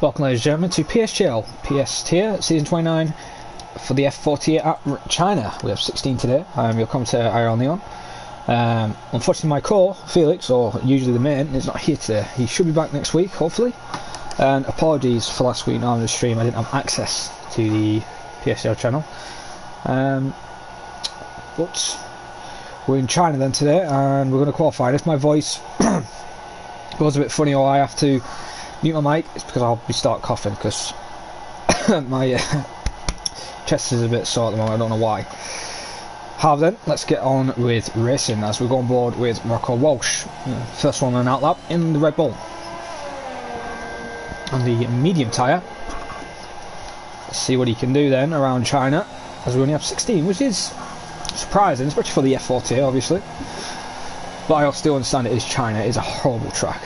Welcome ladies and gentlemen to PSGL, PS tier, season 29 for the F40 at China. We have 16 today. I'm your commentator, Iron Leon. Unfortunately my core, Felix, or usually the main, is not here today. He should be back next week, hopefully. And apologies for last week on the stream, I didn't have access to the PSGL channel. But we're in China then today, and we're going to qualify. If my voice goes a bit funny or I have to mute my mic, it's because I'll be start coughing because my chest is a bit sore at the moment. I don't know why. However then, let's get on with racing as we go on board with Rocco Walsh. First one on an outlap in the Red Bull. On the medium tyre. Let's see what he can do then around China, as we only have 16, which is surprising, especially for the F40 obviously. But I still understand it is China, it is a horrible track.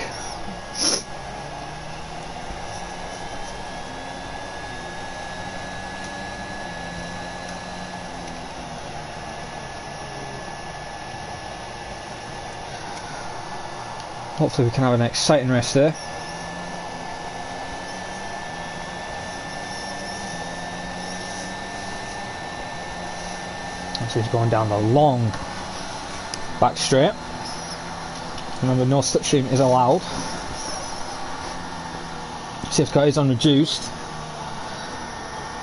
Hopefully we can have an exciting race there. So he's going down the long back straight. Remember, no slipstream is allowed. Safety car is unreduced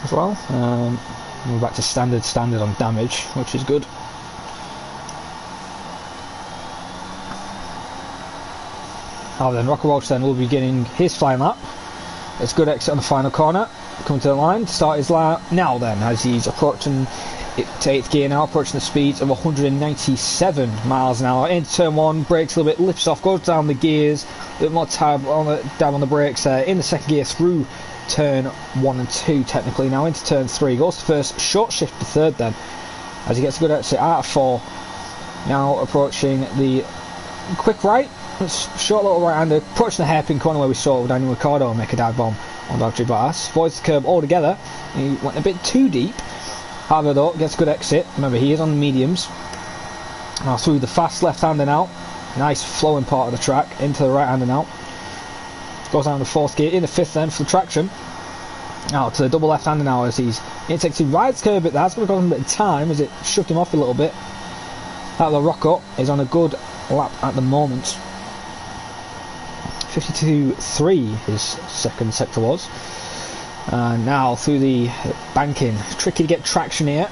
as well. We're back to standard on damage, which is good. Then Rocco Walsh then will be beginning his flying lap. It's good exit on the final corner. Coming to the line to start his lap now then, as he's approaching it to 8th gear now, approaching the speeds of 197 miles an hour. Into turn 1, brakes a little bit, lifts off, goes down the gears, a bit more tab on the brakes in the second gear through turn 1 and 2 technically. Now into turn 3, goes to first, short shift to third then, as he gets a good exit out of 4. Now approaching the quick right. Short little right-hander, approaching the hairpin corner where we saw Daniel Ricciardo make a dive bomb on Valtteri Bottas. Avoids the curb altogether. He went a bit too deep. However though, gets a good exit. Remember, he is on the mediums. Now through the fast left-hander now. Nice flowing part of the track into the right-hander now. Goes down the 4th gear, in the 5th then for the traction. Now to the double left-hander now as he's into rides the curb a bit. That's going to cost him a bit of time as it shoved him off a little bit. The Rocco is on a good lap at the moment. 52.3 his second sector was. Now through the banking, tricky to get traction here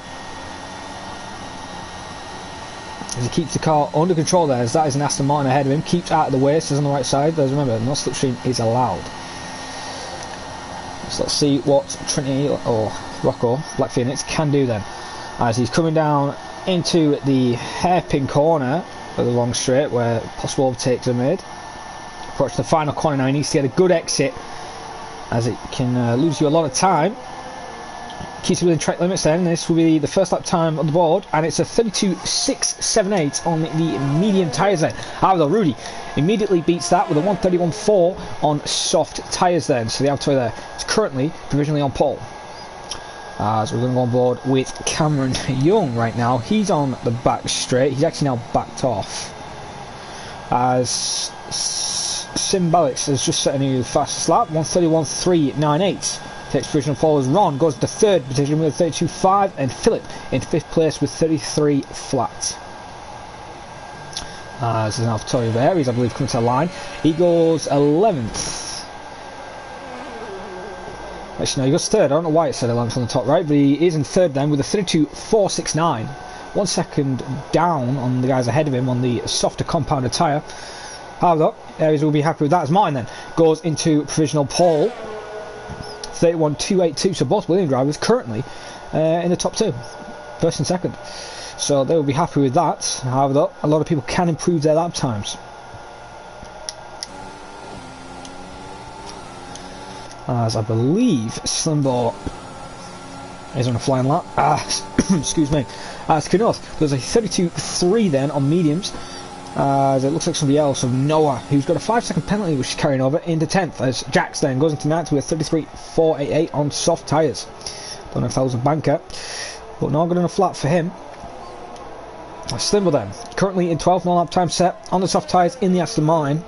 as he keeps the car under control there, as that is an Aston Martin ahead of him. Keeps out of the way, stays on the right side. There's, remember, no slipstream is allowed. So let's see what Trinity or Rocco Black Phoenix can do then, as he's coming down into the hairpin corner of the long straight where possible overtakes are made. Approach the final corner now. He needs to get a good exit, as it can lose you a lot of time. Keeps within track limits then. This will be the first lap time on the board, and it's a 32.678 on the medium tyres then. However, Rudy immediately beats that with a 131.4 on soft tyres then. So the Altoy there is currently provisionally on pole. So we're going to go on board with Cameron Young right now. He's on the back straight. He's actually now backed off, as Symbolics has just set a new fastest lap, 131.398. Takes provisional pole as Ron goes to third position with 32.5, and Philip in 5th place with 33 flat. This is an AlphaTauri there, he's I believe coming to the line. He goes 11th. Actually no, he goes third. I don't know why it said 11th on the top right, but he is in third then with a 32.469. 1 second down on the guys ahead of him on the softer compounded tyre. However, Aries will be happy with that, as Martin then goes into provisional pole, 31.282. So both Williams drivers currently in the top 2, first and second. So they will be happy with that. However, though, a lot of people can improve their lap times. As I believe Slimbo is on a flying lap. Excuse me. As Kenoth, there's a 32.3 then on mediums. As it looks like somebody else of Noah, who's got a 5-second penalty which is carrying over into 10th, as Jax then goes into 9th with a 33.488 on soft tyres. Don't know if that was a banker, but not good enough flat for him. Slimbo then, currently in 12th, no lap time set on the soft tyres in the Aston Martin.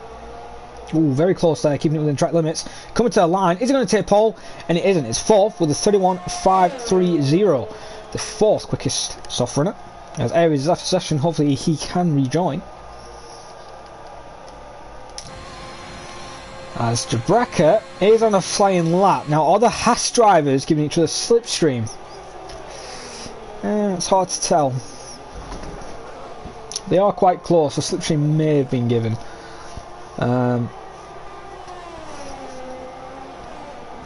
Ooh, very close there, keeping it within track limits. Coming to the line, is it going to take pole? And it isn't. It's fourth with a 31.530. The fourth quickest soft runner. As Aries is after session, hopefully he can rejoin. As Jabraka is on a flying lap. Now, are the Haas drivers giving each other slipstream? It's hard to tell. They are quite close, so slipstream may have been given.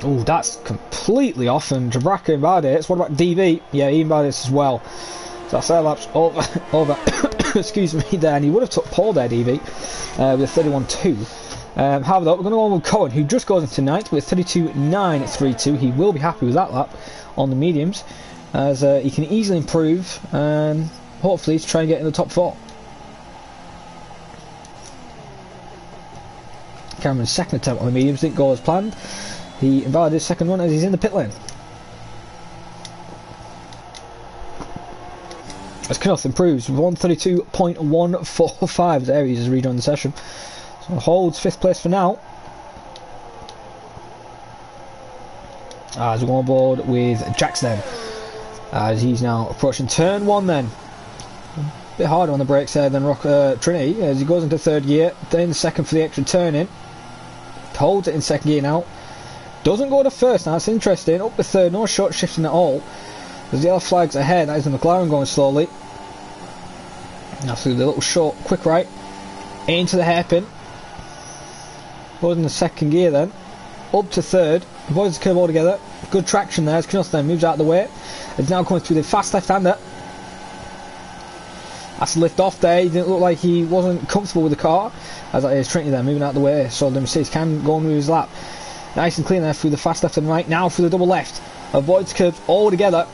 Oh, that's completely off, and Jabraka invalidates. What about DV? Yeah, he invalidates as well. So that's their laps over excuse me, there, and he would have took pole there, DV, with a 31.2. However, though, we're going to go on with Cohen, who just goes into ninth with 32.932. He will be happy with that lap on the mediums, as he can easily improve and hopefully try and get in the top 4. Cameron's second attempt on the mediums didn't go as planned. He invalidated his second run as he's in the pit lane. As Knuth improves with 132.145 as Aries has rejoined the session. So holds 5th place for now. As we go on board with Jackson, as he's now approaching turn 1 then. A bit harder on the brakes there than Trinity as he goes into 3rd gear, then 2nd for the extra turn in. Holds it in 2nd gear now. Doesn't go to 1st, now that's interesting. Up to 3rd, no short shifting at all. There's the yellow flags ahead, that is the McLaren going slowly. Now through the little short quick right. Into the hairpin. Goes in the 2nd gear then. Up to 3rd. Avoids the curve altogether. Good traction there as Knuth then moves out of the way. It's now coming through the fast left-hander. That's a lift off there. He didn't look like he wasn't comfortable with the car. As that is Trinity there moving out of the way. So the Mercedes can go and move his lap. Nice and clean there through the fast left and right. Now through the double left. Avoids curves all together.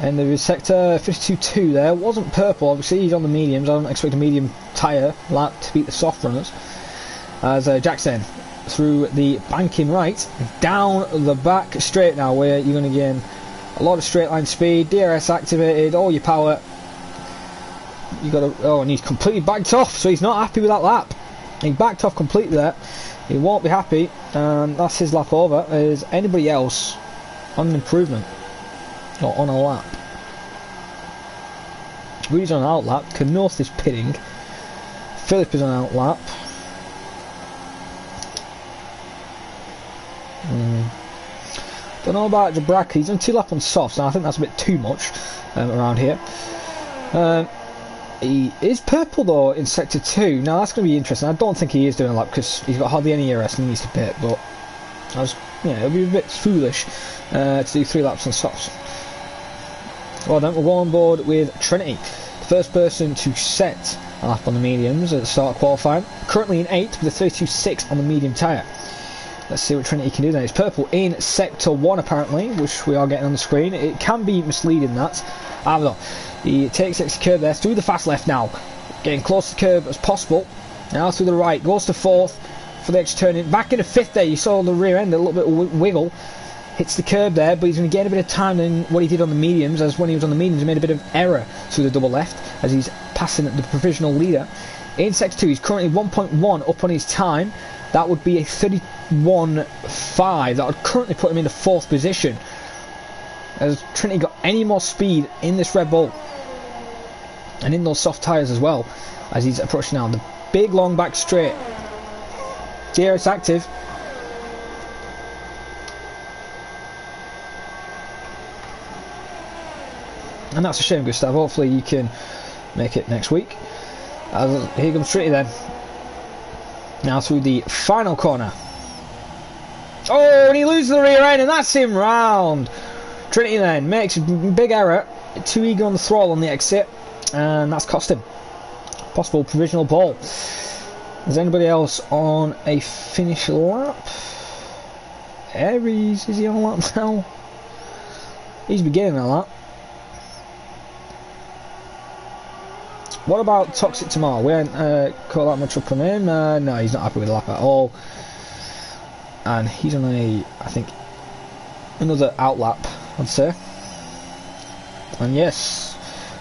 And there is sector 52.2 there. Wasn't purple, obviously. He's on the mediums. I don't expect a medium tyre lap to beat the soft runners. As Jackson through the banking right. Down the back straight now, where you're going to gain a lot of straight line speed. DRS activated, all your power. You got to, oh, and he's completely backed off, so he's not happy with that lap. He backed off completely there. He won't be happy, and that's his lap over. Is anybody else on an improvement or on a lap? Rudy's on an out lap. Knuth is pitting. Philip is on an out lap. Don't know about Jabraka. He's on 2 lap on softs, and I think that's a bit too much around here. He is purple though in sector 2. Now that's going to be interesting. I don't think he is doing a lap because he's got hardly any ERS and he needs to pit. But it'll be a bit foolish to do 3 laps on softs. Well then, we'll go on board with Trinity, the first person to set a lap on the mediums at the start of qualifying. Currently in 8th with a 32.6 on the medium tyre. Let's see what Trinity can do then. It's purple in sector 1 apparently, which we are getting on the screen. It can be misleading that. I don't know. He takes the curve there, through the fast left now. Getting close to the curve as possible. Now through the right, goes to 4th for the extra turn in. Back into 5th there, you saw the rear end, a little bit of wiggle. Hits the curb there, but he's going to get a bit of time than what he did on the mediums, as when he was on the mediums he made a bit of error through the double left, as he's passing the provisional leader. In sector 2, he's currently 1.1 up on his time. That would be a 31.5. That would currently put him in the 4th position. Has Trinity got any more speed in this Red Bull? And in those soft tyres as well, as he's approaching now the big long back straight. DRS active. And that's a shame, Gustav. Hopefully you can make it next week. Here comes Trinity then. Now through the final corner. Oh, and he loses the rear end, and that's him round. Trinity then makes a big error. Too eager on the throttle on the exit, and that's cost him possible provisional pole. Is anybody else on a finish lap? Aries, is he on a lap now? He's beginning a lap. What about Toxic Tomorrow? We ain't caught that much up on him. No, he's not happy with the lap at all. And he's on a, I think, another out lap, I'd say. And yes,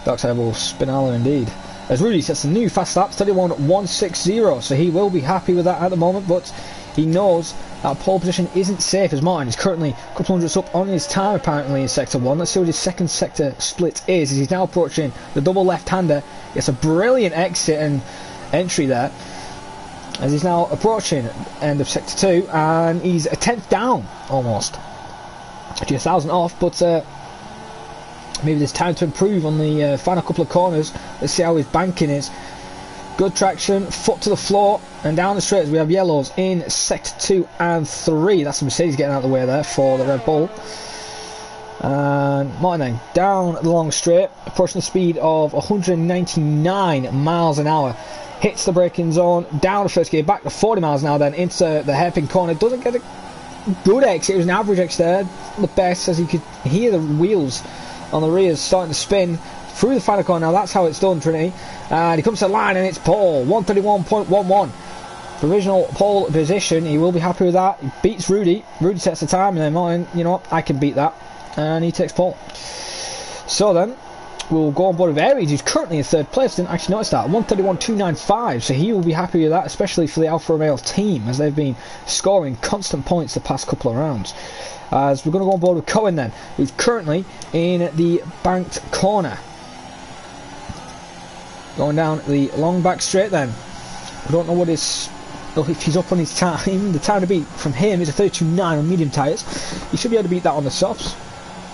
Darkside will Spinala indeed. As Rudy sets a new fast lap, 31.160, so he will be happy with that at the moment, but he knows that pole position isn't safe as Martin is currently a couple hundredths up on his time apparently in Sector 1. Let's see what his second sector split is, as he's now approaching the double left-hander. Gets a brilliant exit and entry there, as he's now approaching end of Sector 2, and he's a tenth down almost. Actually 1,000 off, but maybe there's time to improve on the final couple of corners. Let's see how his banking is. Good traction, foot to the floor, and down the straight as we have yellows in Sector 2 and 3. That's the Mercedes getting out of the way there for the Red Bull. And Martin then down the long straight, approaching the speed of 199 miles an hour. Hits the braking zone, down the first gear, back to 40 miles an hour, then into the hairpin corner. Doesn't get a good exit, it was an average exit there. The best, as you could hear the wheels on the rear starting to spin through the final corner. Now that's how it's done, Trinity. And he comes to the line and it's pole, 131.11. Provisional pole position, he will be happy with that. He beats Rudy. Rudy sets the time, and then Martin, you know what, I can beat that. And he takes pole. So then, we'll go on board with Aries, who's currently in third place. Didn't actually notice that, 131.295. So he will be happy with that, especially for the Alfa Romeo team, as they've been scoring constant points the past couple of rounds. As we're going to go on board with Cohen then, who's currently in the banked corner. Going down the long back straight then. I don't know what his, if he's up on his time. The time to beat from him is a 32.9 on medium tyres. He should be able to beat that on the softs.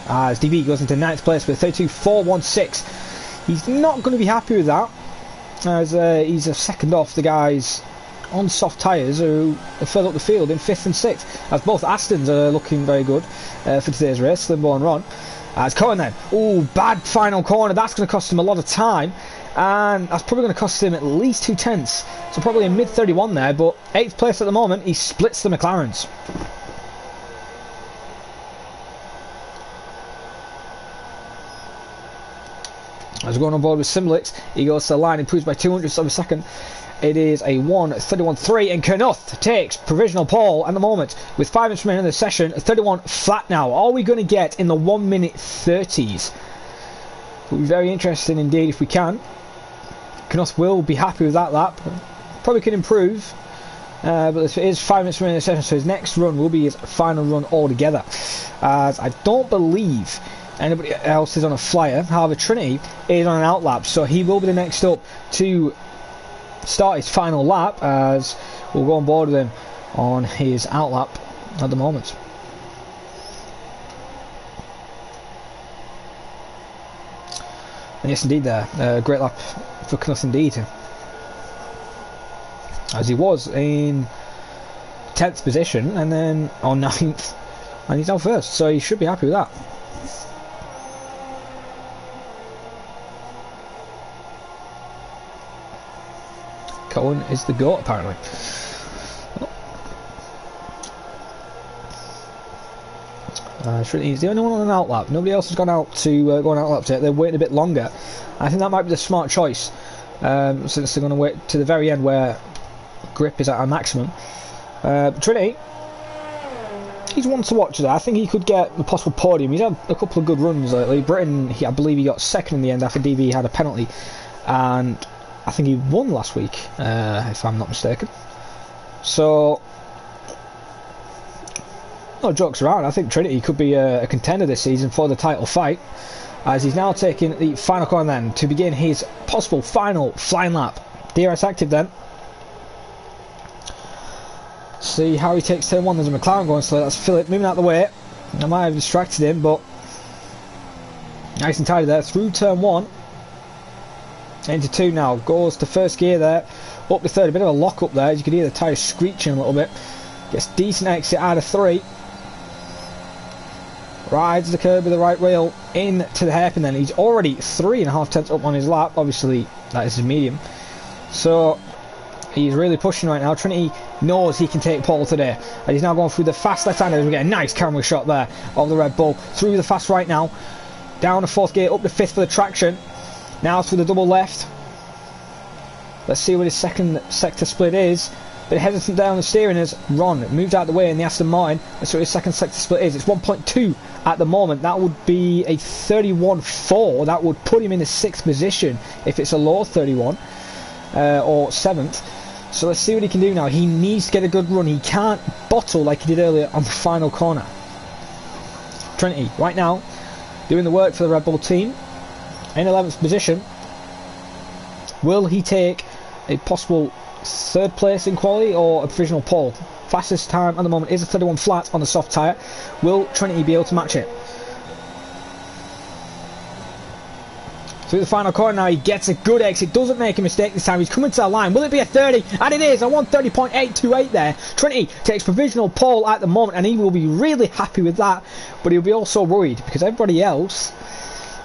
As DB goes into 9th place with 32.416. He's not going to be happy with that, as he's a second off the guys on soft tyres who are further up the field in 5th and 6th, as both Astons are looking very good for today's race, Limbo and Ron. As Cohen then, bad final corner, that's going to cost him a lot of time, and that's probably going to cost him at least 2 tenths, so probably a mid 31 there, but 8th place at the moment. He splits the McLarens. As we're going on board with Simblix, he goes to the line, improves by 200ths of a second. It is a 1:31.3, and Knuth takes provisional pole at the moment with 5 minutes remaining in the session. 31 flat now. Are we going to get in the 1 minute 30s? Will be very interesting indeed if we can. Knuth will be happy with that lap. Probably can improve, but it is 5 minutes remaining in the session, so his next run will be his final run altogether. As I don't believe anybody else is on a flyer. However, Trinity is on an outlap, so he will be the next up to start his final lap, as we'll go on board with him on his outlap at the moment. And yes, indeed, there, great lap for Knuth indeed, as he was in 10th position and then on 9th, and he's now first, so he should be happy with that. Cohen is the GOAT apparently. He's the only one on an outlap. Nobody else has gone out to go on outlap yet. They're waiting a bit longer. I think that might be the smart choice, since they're going to wait to the very end where grip is at a maximum. Trinity, he's one to watch there. I think he could get a possible podium. He's had a couple of good runs lately. Britain, I believe he got second in the end after DB had a penalty, and I think he won last week, if I'm not mistaken. So, no jokes around. I think Trinity could be a contender this season for the title fight, as he's now taking the final corner then to begin his possible final flying lap. DRS active then. See how he takes turn 1. There's a McLaren going slow. That's Philip moving out of the way. I might have distracted him, but nice and tidy there through turn 1. Into 2 now, goes to first gear there, up to 3rd, a bit of a lock up there, as you can hear the tyres screeching a little bit. Gets decent exit out of 3. Rides the curb with the right rail into the hairpin then. He's already 3.5 tenths up on his lap, obviously that is his medium. So he's really pushing right now. Trinity knows he can take pole today, and he's now going through the fast left-hander. We get a nice camera shot there of the Red Bull, through the fast right now, down to 4th gear, up to 5th for the traction. Now through the double left. Let's see what his second sector split is. Bit hesitant down the steering as Ron moved out of the way in the Aston Martin. Let's see what his second sector split is. It's 1.2 at the moment, that would be a 31.4. That would put him in the 6th position if it's a low 31 or 7th. So let's see what he can do now. He needs to get a good run. He can't bottle like he did earlier on the final corner. Trinity, right now, doing the work for the Red Bull team. In 11th position. Will he take a possible 3rd place in quali or a provisional pole? Fastest time at the moment is a 31 flat on the soft tyre. Will Trinity be able to match it? Through the final corner now, he gets a good exit, doesn't make a mistake this time, he's coming to the line. Will it be a 30? And it is, a 130.828 there. Trinity takes provisional pole at the moment, and he will be really happy with that, but he'll be also worried because everybody else,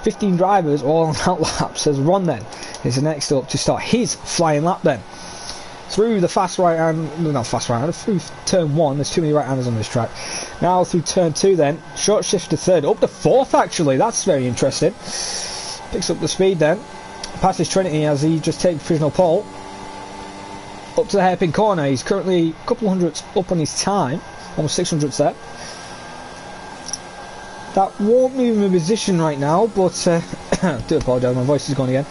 15 drivers all on that lap, says Ron then is the next up to start his flying lap then. Through the fast right hand, no, not fast right hand, through turn 1, there's too many right handers on this track. Now through turn 2 then, short shift to 3rd, up to 4th actually, that's very interesting. Picks up the speed then, passes Trinity as he just takes provisional pole. Up to the hairpin corner, he's currently a couple hundredths up on his time, almost 600ths there. That won't move him in position right now, but I do apologise, my voice is gone again.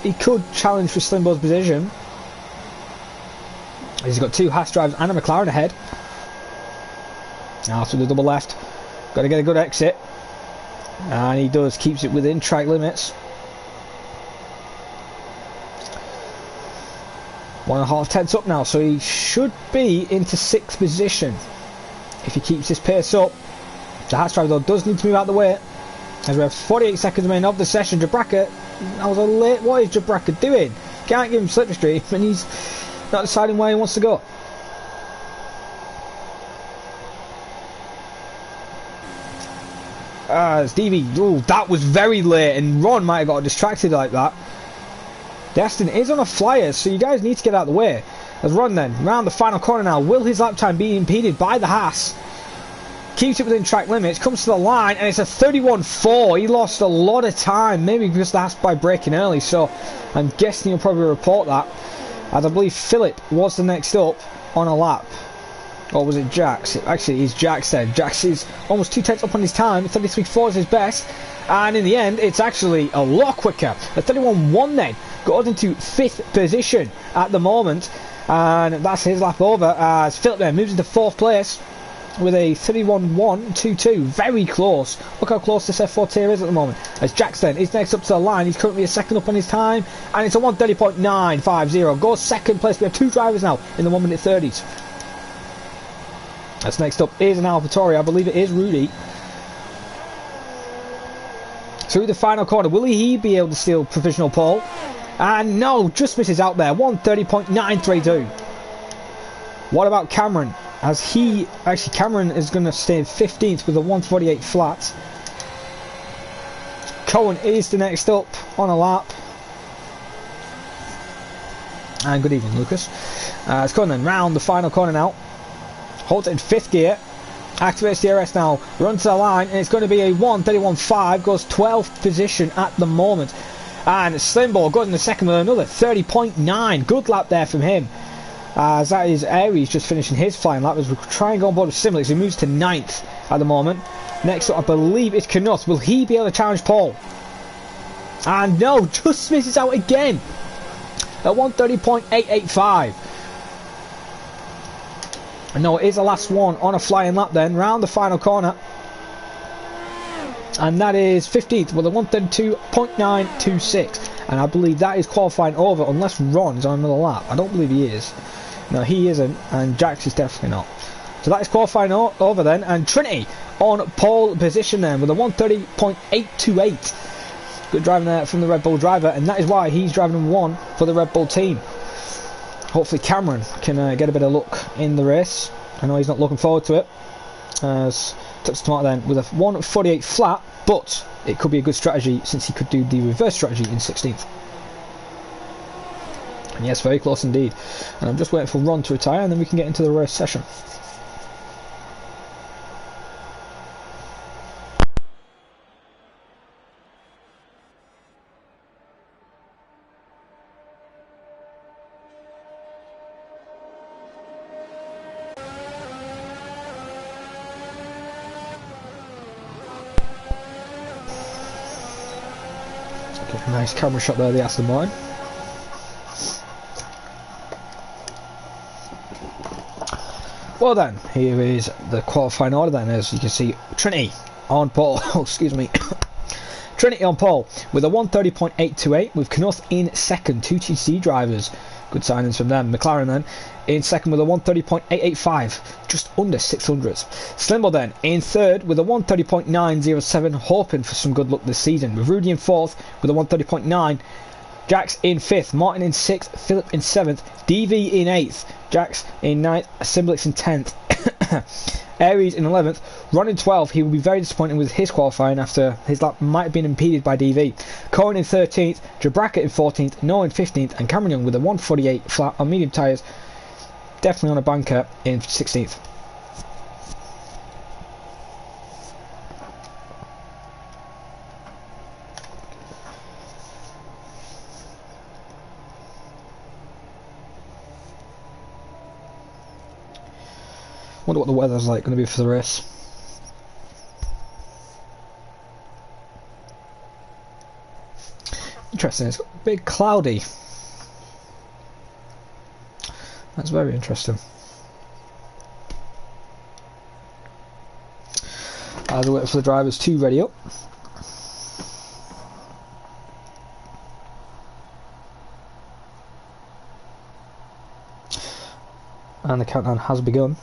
He could challenge for Slimbo's position. He's got 2 Haas drivers and a McLaren ahead. Now through the double left, got to get a good exit. And he does, keeps it within track limits. 1.5 tenths up now, so he should be into 6th position if he keeps this pace up. The Haas driver though does need to move out of the way, as we have 48 seconds remaining of the session. Jabraka, that was a late, what is Jabraka doing? Can't give him slipstream and he's not deciding where he wants to go. Stevie, oh, that was very late, and Ron might have got distracted like that. Destin is on a flyer, so you guys need to get out of the way. As Ron then, round the final corner now, will his lap time be impeded by the Haas? Keeps it within track limits, comes to the line, and it's a 31.4. He lost a lot of time, maybe because the Haas by braking early, so I'm guessing he'll probably report that. As I believe Philip was the next up on a lap. Or was it Jax? Actually, it's Jax then. Jax is almost 2 tenths up on his time. 33.4 is his best. And in the end, it's actually a lot quicker. A 31.1 then goes into 5th position at the moment. And that's his lap over as Philip then moves into 4th place with a 31.122. Very close. Look how close this F4 tier is at the moment. As Jax then is next up to the line. He's currently a 2nd up on his time. And it's a 130.950. Goes 2nd place. We have 2 drivers now in the 1 minute 30s. That's next up is an AlphaTauri. I believe it is Rudy. Through the final corner, will he be able to steal provisional pole? And no, just misses out there. 130.932. What about Cameron? As he actually, Cameron is going to stay 15th with a 148 flat. Cohen is the next up on a lap. And good evening, Lucas. It's Cohen then round the final corner now. Holds it in 5th gear, activates the DRS now, runs to the line, and it's going to be a 131.5, goes 12th position at the moment. And Slimbo goes in the 2nd with another 30.9, good lap there from him. As that is Aries just finishing his flying lap as we try and go on board with Simulix, he moves to 9th at the moment. Next up I believe it's Knuth. Will he be able to challenge Paul? And no, just misses out again at 130.885. And no, it is the last one on a flying lap then, round the final corner. And that is 15th with a 132.926. And I believe that is qualifying over unless Ron is on another lap. I don't believe he is. No, he isn't, and Jax is definitely not. So that is qualifying over then, and Trinity on pole position then with a 130.828. Good driving there from the Red Bull driver, and that is why he's driving 1 for the Red Bull team. Hopefully Cameron can get a bit of luck in the race. I know he's not looking forward to it. As touch the tomato then with a 148 flat, but it could be a good strategy since he could do the reverse strategy in 16th. And yes, very close indeed. And I'm just waiting for Ron to retire and then we can get into the race session. Got a nice camera shot there, the Aston Martin. Well then, here is the qualifying order then, as you can see, Trinity on pole, excuse me, Trinity on pole with a 130.828, with Knuth in second, two TC drivers, good signings from them. McLaren then in second with a 130.885, just under 600s. Slimble then in third with a 130.907, hoping for some good luck this season, with Rudy in fourth with a 130.9, Jax in fifth, Martin in sixth, Philip in seventh, DV in eighth, Jax in ninth, Simblix in 10th, Aries in 11th, Ron in 12th. He will be very disappointed with his qualifying after his lap might have been impeded by DV. Cohen in 13th, Jabraka in 14th, Noah in 15th, and Cameron Young with a 148 flat on medium tyres, definitely on a banker, in 16th. Wonder what the weather's like going to be for the race. Interesting, it's got a big cloudy. That's very interesting. As we wait for the drivers to ready up. And the countdown has begun.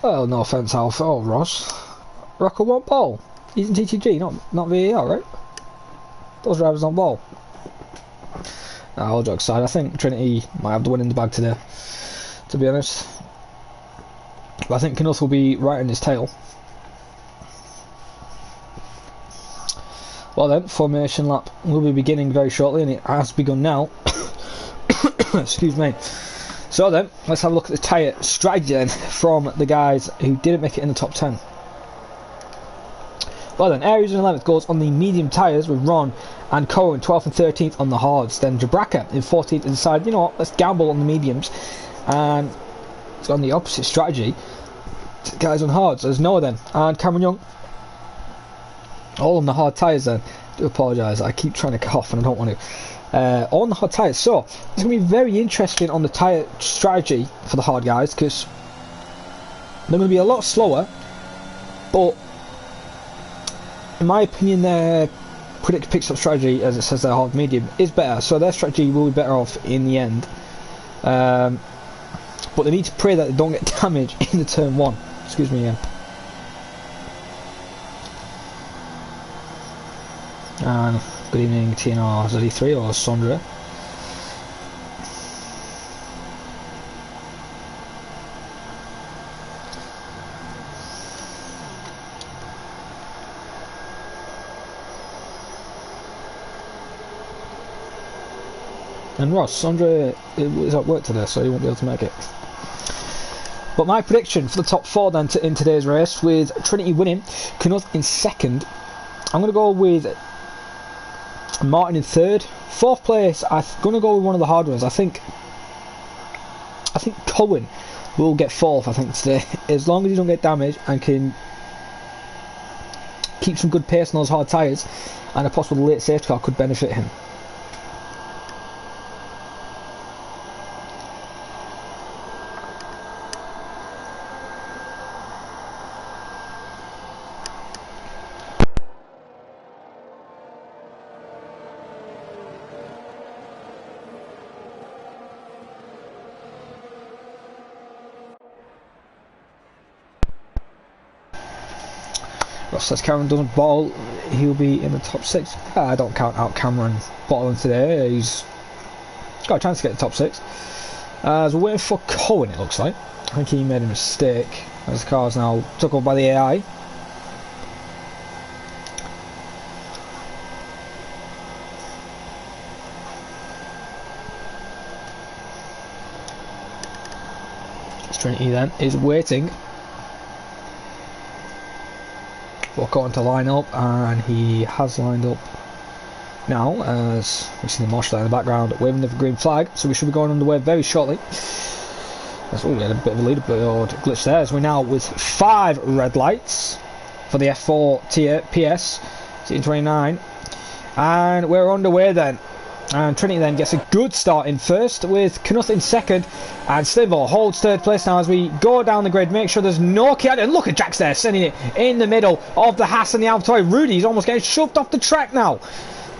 Well, no offence, Alpha or Ross. Rocco won't bowl. He's in TTG, not VAR, right? Those drivers on ball. Nah, all jokes aside, I think Trinity might have the win in the bag today, to be honest. But I think Knuth will be right in his tail. Well then, formation lap will be beginning very shortly, and it has begun now. Excuse me. So then, let's have a look at the tyre strategy then from the guys who didn't make it in the top 10. Well then, Aries in 11th goes on the medium tyres with Ron and Cohen 12th and 13th on the hards. Then Jabraka in 14th and decided, you know what, let's gamble on the mediums. And it's on the opposite strategy. Guys on hards, there's Noah then, and Cameron Young. All on the hard tyres then. I do apologise, I keep trying to cough and I don't want to. On the hard tyres, so it's going to be very interesting on the tyre strategy for the hard guys, because they're going to be a lot slower, but in my opinion their predict pit stop strategy, as it says their hard medium, is better, so their strategy will be better off in the end, but they need to pray that they don't get damage in the turn 1. Excuse me again. And good evening, TNR ZD3 or Sondra. And Ross, Sondra is at work today, so he won't be able to make it. But my prediction for the top 4 then in today's race, with Trinity winning, Knuth in second, I'm going to go with Martin in third. Fourth place, I'm going to go with one of the hard ones. I think Cohen will get fourth, I think, today. As long as he don't get damaged and can keep some good pace on those hard tyres, and a possible late safety car could benefit him. Ross says Cameron doesn't bottle, he'll be in the top 6. I don't count out Cameron bottling today, he's got a chance to get the top 6. As we're waiting for Cohen, it looks like. I think he made a mistake, as the car's now took over by the AI. Trinity then is waiting for Cohen to line up, and he has lined up now, as we see the marshal in the background waving the green flag, so we should be going underway very shortly. Oh, we had a bit of a leaderboard glitch there, as we're now with 5 red lights for the F4 tier PS Team 29, and we're underway then. And Trinity then gets a good start in first, with Knuth in second, and Slimbo holds third place now as we go down the grid. Make sure there's no kid, and look at Jax there sending it in the middle of the Haas and the AlphaTauri. Rudy's almost getting shoved off the track now.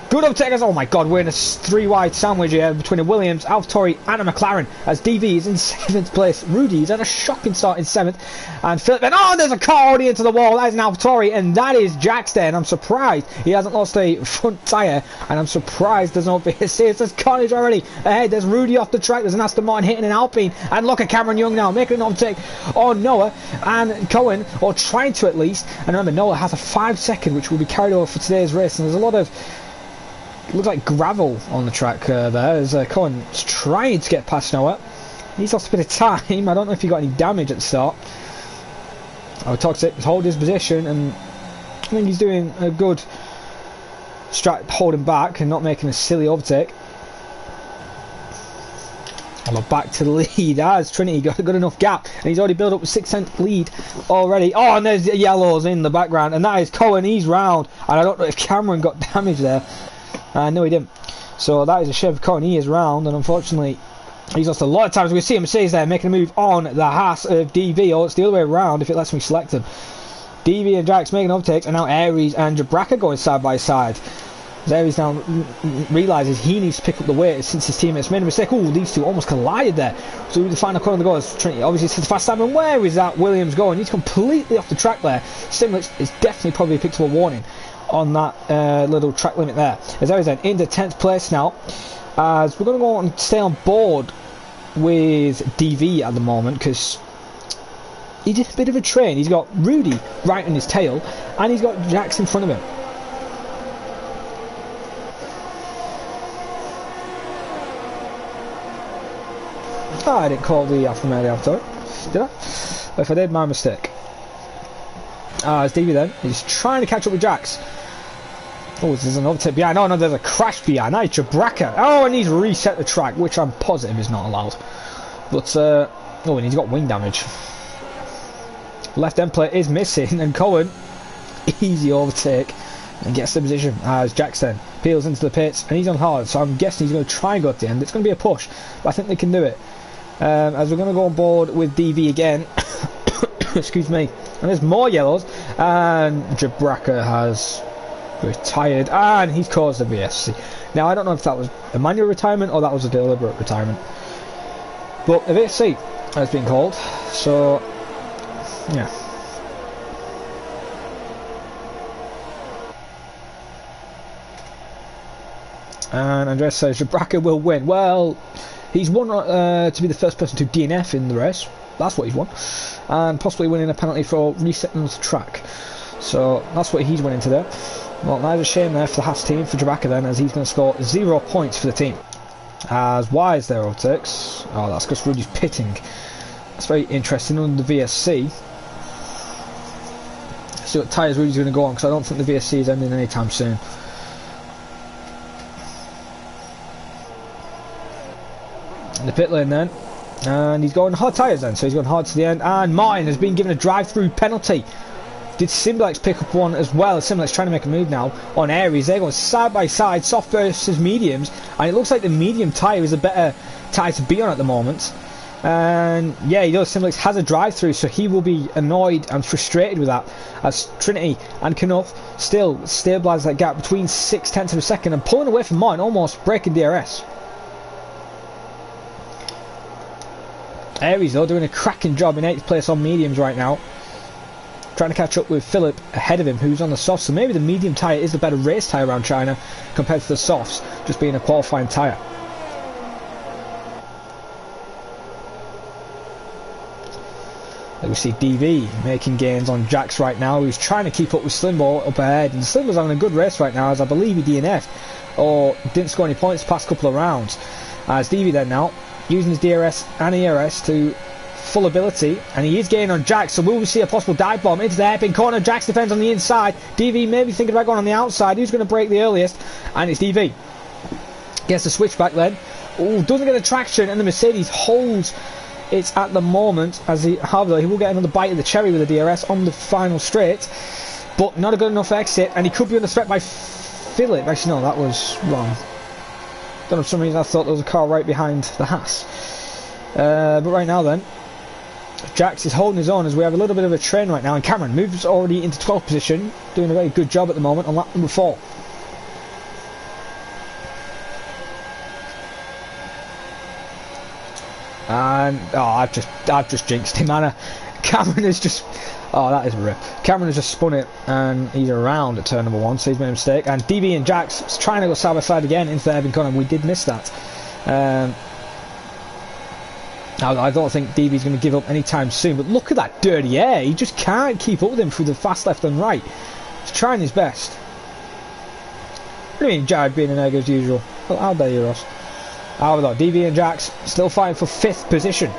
Good overtakers. Oh my god, we're in a 3-wide sandwich here between a Williams, AlphaTauri and a McLaren, as DV is in 7th place. Rudy's had a shocking start in 7th, and Philip, and oh, there's a car already into the wall. That is an AlphaTauri, and that is Jax there, and I'm surprised he hasn't lost a front tyre, and I'm surprised there's no VSC. There's carnage already ahead. There's Rudy off the track. There's an Aston Martin hitting an Alpine, and look at Cameron Young now making an overtake on Noah and Cohen, or trying to at least. And remember, Noah has a 5-second which will be carried over for today's race, and there's a lot of, it looks like gravel on the track there, as Cohen's trying to get past Noah. He's lost a bit of time. I don't know if he got any damage at the start. Oh, Toxic is holding his position, and I think he's doing a good strat holding back and not making a silly overtake. And we're back to the lead as Trinity got a good enough gap, and he's already built up a 6th lead already. Oh, and there's the yellows in the background, and that is Cohen. He's round, and I don't know if Cameron got damage there. No, he didn't. So that is a shame for Cohen. He is round, and unfortunately he's lost a lot of times. We see Mercedes there making a move on the Haas of DV. Oh, it's the other way around if it lets me select them. DV and Jax making overtakes, and now Aries and Jabraka going side by side. As Aries now realises he needs to pick up the weight since his teammates made a mistake. Oh, these two almost collided there. So the final corner of the goal is Trinity. Obviously, it's the fast time, and where is that Williams going? He's completely off the track there. Simlix is definitely probably picked up a warning on that little track limit there. As Aries then into 10th place now, as we're going to go on and stay on board with DV at the moment, because he did a bit of a train. He's got Rudy right on his tail, and he's got Jax in front of him. Oh, I didn't call the Alpha Male after, did I? If I did, my mistake. It's DV then. He's trying to catch up with Jax. Oh, there's an overtake behind. Oh no, there's a crash behind. Now it's Jabraka. Oh, and he's reset the track, which I'm positive is not allowed. But, oh, and he's got wing damage. Left end plate is missing, and Cohen, easy overtake, and gets the position as Jax then peels into the pits, and he's on hard, so I'm guessing he's going to try and go at the end. It's going to be a push, but I think they can do it. As we're going to go on board with DV again. Excuse me. And there's more yellows, and Jabraka has retired, and he's caused a VSC. Now I don't know if that was a manual retirement or that was a deliberate retirement, but a VSC has been called, so yeah. And Andres says Jabraka will win. Well, he's won to be the first person to DNF in the race. That's what he's won, and possibly winning a penalty for resetting the track. So that's what he's winning today. Well, that is a shame there for the Haas team, for Jabraka then, as he's going to score 0 points for the team. As why is there overtakes? Oh, that's because Rudy's pitting. That's very interesting under the VSC. See what tyres Rudy's going to go on, because I don't think the VSC is ending anytime soon. In the pit lane then, and he's going hard tyres then, so he's going hard to the end, and Martin has been given a drive-through penalty. Did Simblex pick up one as well? Simblex trying to make a move now on Aries. They're going side by side, soft versus mediums, and it looks like the medium tyre is a better tyre to be on at the moment. And yeah, he does. Simblex has a drive-through, so he will be annoyed and frustrated with that, as Trinity and Knuth still stabilise that gap between 0.6 of a second and pulling away from Martin, almost breaking DRS. Aries though doing a cracking job in 8th place on mediums right now, trying to catch up with Philip ahead of him, who's on the softs. So maybe the medium tyre is the better race tyre around China compared to the softs, just being a qualifying tyre. We see DV making gains on Jax right now. He's trying to keep up with Slimbo up ahead, and Slimbo's having a good race right now, as I believe he DNF'd or didn't score any points the past couple of rounds. As DV then now using his DRS and ERS to full ability, and he is getting on Jax, so will we see a possible dive bomb into the hairpin corner? Jax defends on the inside. DV maybe thinking about going on the outside. Who's going to break the earliest? And it's DV. Gets the switchback then. Oh, doesn't get the traction, and the Mercedes holds it's at the moment, however, he will get another bite of the cherry with the DRS on the final straight, but not a good enough exit, and he could be under threat by Philip. Actually, no, that was wrong. Don't know, for some reason I thought there was a car right behind the Haas. But right now then, Jax is holding his own as we have a little bit of a train right now, and Cameron moves already into 12th position, doing a very good job at the moment on lap number 4. And I've just jinxed him, Anna. Cameron is just, that is a rip. Cameron has just spun it, and he's around at turn number 1, so he's made a mistake. And DB and Jax is trying to go side by side again into the Evan corner. We did miss that. I don't think DB's going to give up anytime soon, but look at that dirty air. He just can't keep up with him through the fast left and right. He's trying his best. What do you mean, Jared being an egg as usual? Well, how dare you, Ross? However, though, DB and Jax still fighting for 5th position.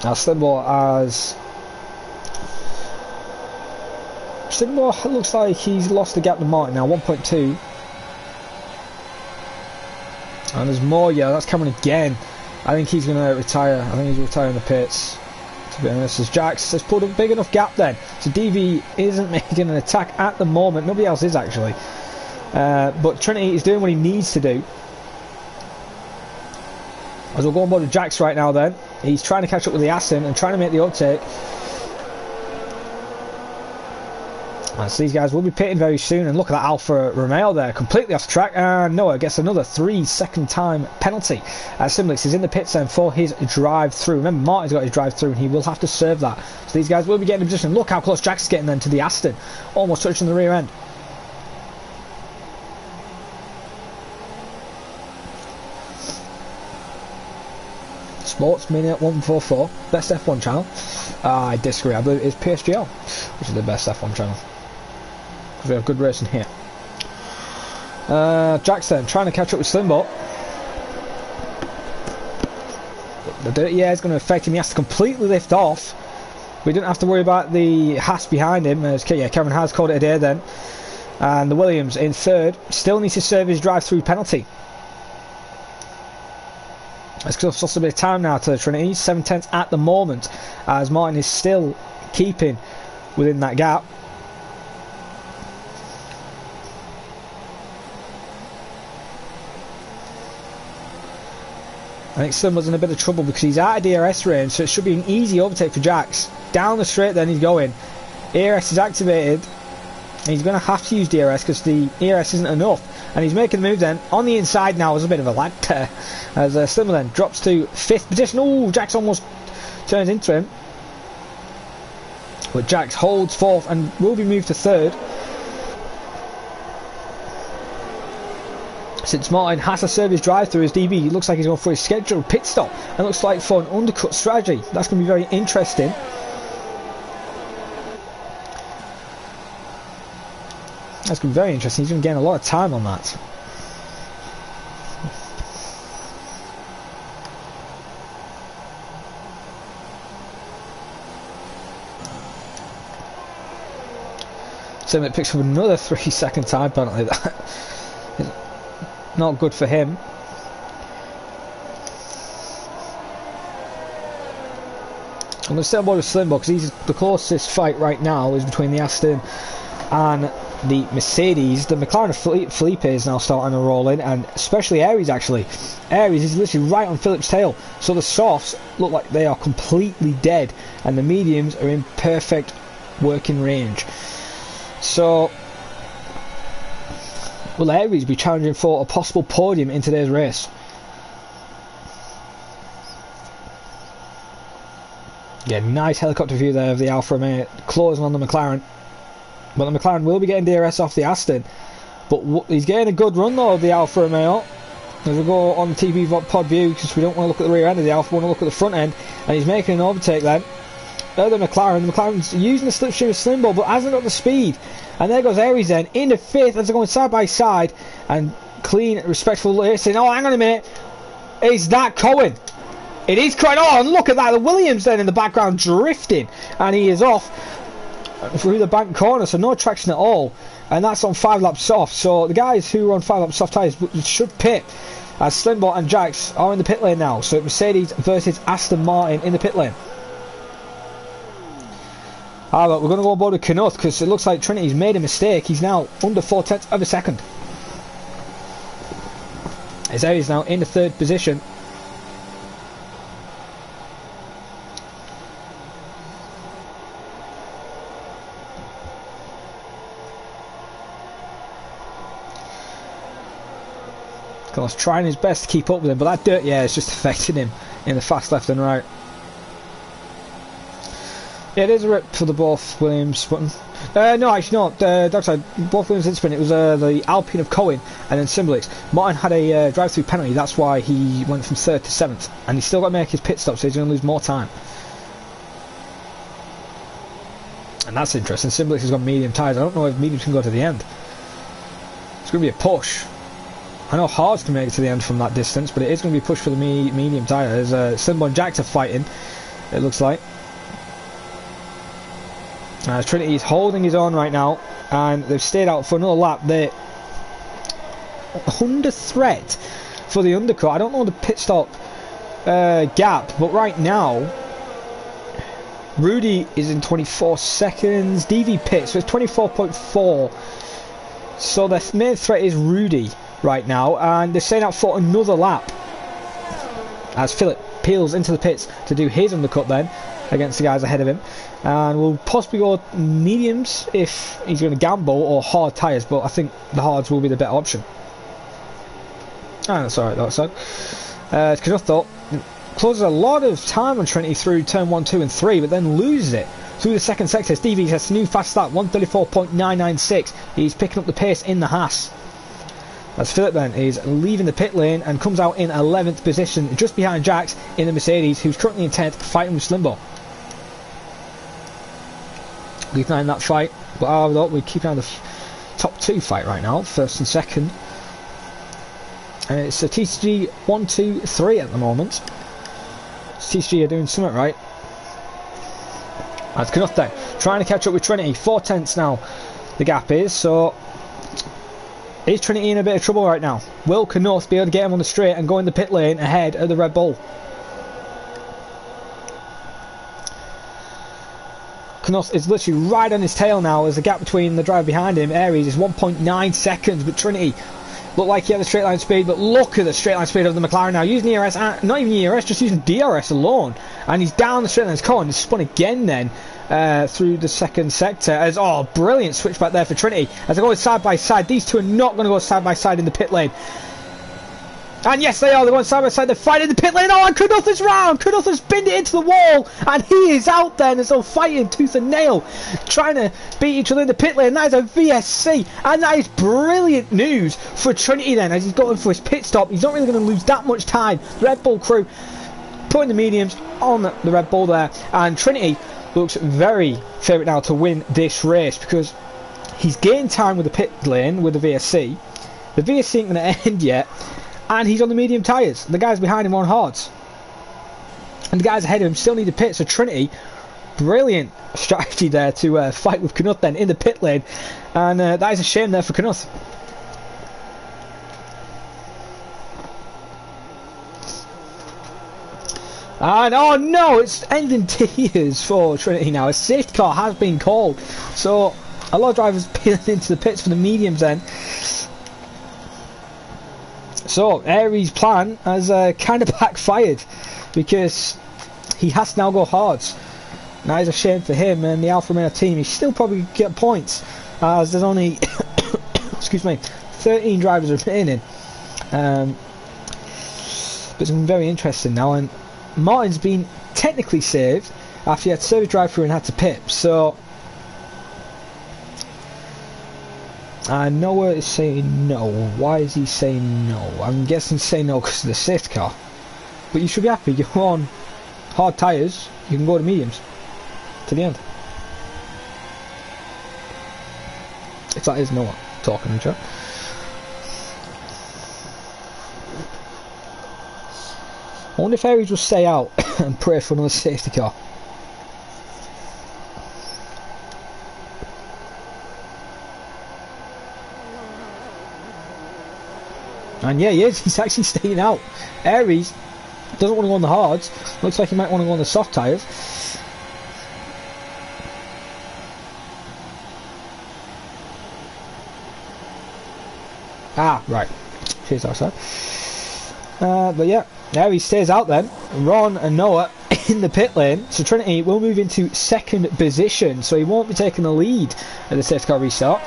Now, Slimbo looks like he's lost the gap to Martin now, 1.2. And there's more, yeah, that's Cameron again. I think he's going to retire. I think he's retiring the pits, to be honest. As Jax has put a big enough gap then. So DV isn't making an attack at the moment. Nobody else is, actually. But Trinity is doing what he needs to do. As we'll go on board with Jax right now then. He's trying to catch up with the Aston and trying to make the overtake. So these guys will be pitting very soon, and look at that Alfa Romeo there, completely off track, and Noah gets another 3-second time penalty. Simlix is in the pits then for his drive-through. Remember, Martin's got his drive-through, and he will have to serve that. So these guys will be getting in position. Look how close Jack's getting then to the Aston, almost touching the rear end. Sports Minute 144, best F1 channel. I disagree, I believe it's PSGL, which is the best F1 channel. We have good racing here. Jackson trying to catch up with Slimbo. The dirty air is going to affect him. He has to completely lift off. We didn't have to worry about the Haas behind him. Cameron has called it a day then. And the Williams in 3rd still needs to serve his drive-through penalty. It's lost a bit of time now to Trinity. 7/10 at the moment, as Martin is still keeping within that gap. I think Slim was in a bit of trouble because he's out of DRS range, so it should be an easy overtake for Jax. Down the straight then he's going. ERS is activated, and he's going to have to use DRS because the ERS isn't enough. And he's making the move then. On the inside now, there's a bit of a lag there. As Slim then drops to 5th position. Oh, Jax almost turns into him. But Jax holds 4th and will be moved to 3rd. Since Martin has to serve his drive-through as DB, he looks like he's going for his scheduled pit stop. And looks like for an undercut strategy. That's going to be very interesting. That's going to be very interesting. He's going to gain a lot of time on that. So it picks up another 3-second time penalty. That is not good for him. I'm going to stay on board with Slimbo because he's the closest fight right now is between the Aston and the Mercedes. The McLaren of Felipe is now starting to roll in, and especially Aries actually. Aries is literally right on Philip's tail, so the softs look like they are completely dead and the mediums are in perfect working range. So will Aries be challenging for a possible podium in today's race? Yeah, nice helicopter view there of the Alfa Romeo closing on the McLaren. But the McLaren will be getting DRS off the Aston. But he's getting a good run though of the Alfa Romeo. As we go on the TV pod view, because we don't want to look at the rear end of the Alfa, we want to look at the front end. And he's making an overtake then. There the McLaren's using the slipstream of Slimbo, but hasn't got the speed. And there goes Aries then, into 5th as they're going side by side. And clean, respectful racing. Oh, hang on a minute. Is that Cohen? It is Cohen. Oh, and look at that. The Williams then in the background drifting. And he is off through the bank corner, so no traction at all. and that's on 5 laps soft. So the guys who are on 5 laps soft tyres should pit, as Slimbo and Jax are in the pit lane now. So Mercedes versus Aston Martin in the pit lane. Alright, we're going to go on board with Knuth because it looks like Trinity's made a mistake. He's now under 4/10 of a second. As Aries now in the 3rd position. Of course, trying his best to keep up with him, but that dirt, yeah, is just affecting him in the fast left and right. Yeah, it is a rip for the both Williams button. No, actually not. Dark side, both Williams didn't sprint. It was the Alpine of Cohen and then Simblix. Martin had a drive-through penalty. That's why he went from 3rd to 7th, and he's still got to make his pit stop, so he's going to lose more time. And that's interesting. Simblix has got medium tyres. I don't know if mediums can go to the end. It's going to be a push. I know Hards can make it to the end from that distance, but it is going to be a push for the medium tyres. Simbo and Jax are fighting, it looks like. Trinity is holding his own right now, and they've stayed out for another lap. They're under threat for the undercut. I don't know the pit stop gap, but right now Rudy is in 24 seconds. DV pits, so it's 24.4. So their main threat is Rudy right now, and they're staying out for another lap as Philip peels into the pits to do his undercut then against the guys ahead of him, and we'll possibly go mediums if he's going to gamble, or hard tyres, but I think the hards will be the better option. That's alright, that's so. Knuth though closes a lot of time on Trinity through turn 1, 2 and 3, but then loses it through the second sector. Stevie has a new fast start, 134.996. He's picking up the pace in the Haas. As Philip then is leaving the pit lane and comes out in 11th position, just behind Jax in the Mercedes, who's currently in 10th, fighting with Slimbo. Keep an eye on that fight, but we keep an eye on the top 2 fight right now, 1st and 2nd. It's a TCG 1, 2, 3 at the moment. TCG are doing something right. That's Knuth then, trying to catch up with Trinity. 4/10 now the gap is, so is Trinity in a bit of trouble right now? Will Knuth be able to get him on the straight and go in the pit lane ahead of the Red Bull? Knuth is literally right on his tail now, as the gap between the driver behind him, Aries, is 1.9 seconds, but Trinity looked like he had the straight line speed, but look at the straight line speed of the McLaren now, using ERS, not even ERS, just using DRS alone, and he's down the straight line. Cohen has spun again then through the second sector, as brilliant switch back there for Trinity as they're going side by side. These two are not going to go side by side in the pit lane, and yes they are, they're going side by side, they're fighting in the pit lane. And Knuth is round, Knuth has pinned it into the wall, and he is out there, and they're fighting tooth and nail trying to beat each other in the pit lane. That is a VSC, and that is brilliant news for Trinity then, as he's going for his pit stop. He's not really going to lose that much time. Red Bull crew putting the mediums on the Red Bull there, and Trinity looks very favourite now to win this race, because he's gained time with the pit lane with the VSC. The VSC ain't going to end yet, and he's on the medium tyres. The guys behind him are on hards, and the guys ahead of him still need to pit. So Trinity, brilliant strategy there to fight with Knuth then in the pit lane, and that is a shame there for Knuth. And oh no, it's ending tears for Trinity now. A safety car has been called, so a lot of drivers peeling into the pits for the mediums then. So Aries' plan has kind of backfired, because he has to now go hards. That is a shame for him and the Alfa Romeo team. He still probably get points, as there's only excuse me, 13 drivers remaining. But it's been very interesting now, and Martin's been technically saved after he had service drive-through and had to pit. So Noah is saying no. Why is he saying no? I'm guessing he's saying no because of the safety car. But you should be happy. You're on hard tyres. You can go to mediums to the end. If that is Noah talking in chat. I wonder if Aries will stay out and pray for another safety car. And yeah, he is. He's actually staying out. Aries doesn't want to go on the hards. Looks like he might want to go on the soft tyres. Ah, right. Cheers outside. But yeah, Aries stays out then. Ron and Noah in the pit lane. So Trinity will move into second position. So he won't be taking the lead at the safety car restart.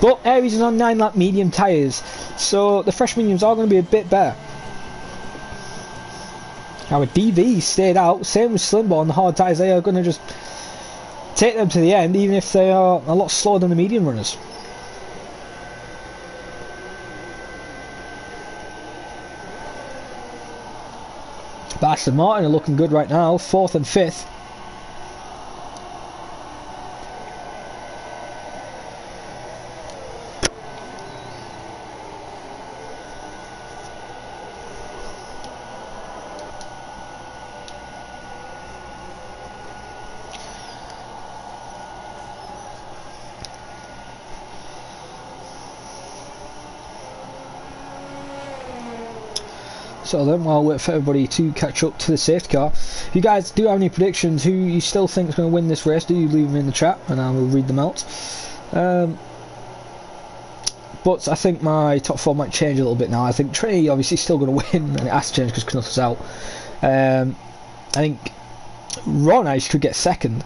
But Aries is on 9-lap medium tyres. So the fresh mediums are going to be a bit better. Our DV stayed out. Same with Slimbo on the hard tyres. They are going to just take them to the end, even if they are a lot slower than the medium runners. But Aston Martin are looking good right now, 4th and 5th. So then, while we'll wait for everybody to catch up to the safety car, if you guys do have any predictions who you still think is going to win this race, do leave them in the chat and I will read them out. But I think my top 4 might change a little bit now. I think Trinity obviously still going to win, and it has to change because Knuth's out. I think Ron actually could get second.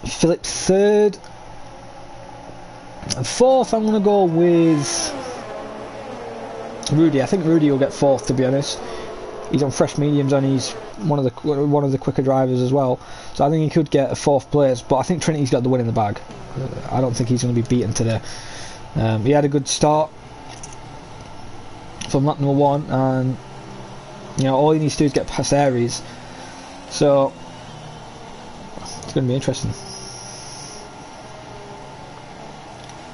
Philip third. And fourth, I'm going to go with Rudy. I think Rudy will get fourth, to be honest. He's on fresh mediums and he's one of the quicker drivers as well. So I think he could get a fourth place, but I think Trinity's got the win in the bag. I don't think he's going to be beaten today. He had a good start from lap number 1, and you know, all he needs to do is get past Aries. So it's going to be interesting.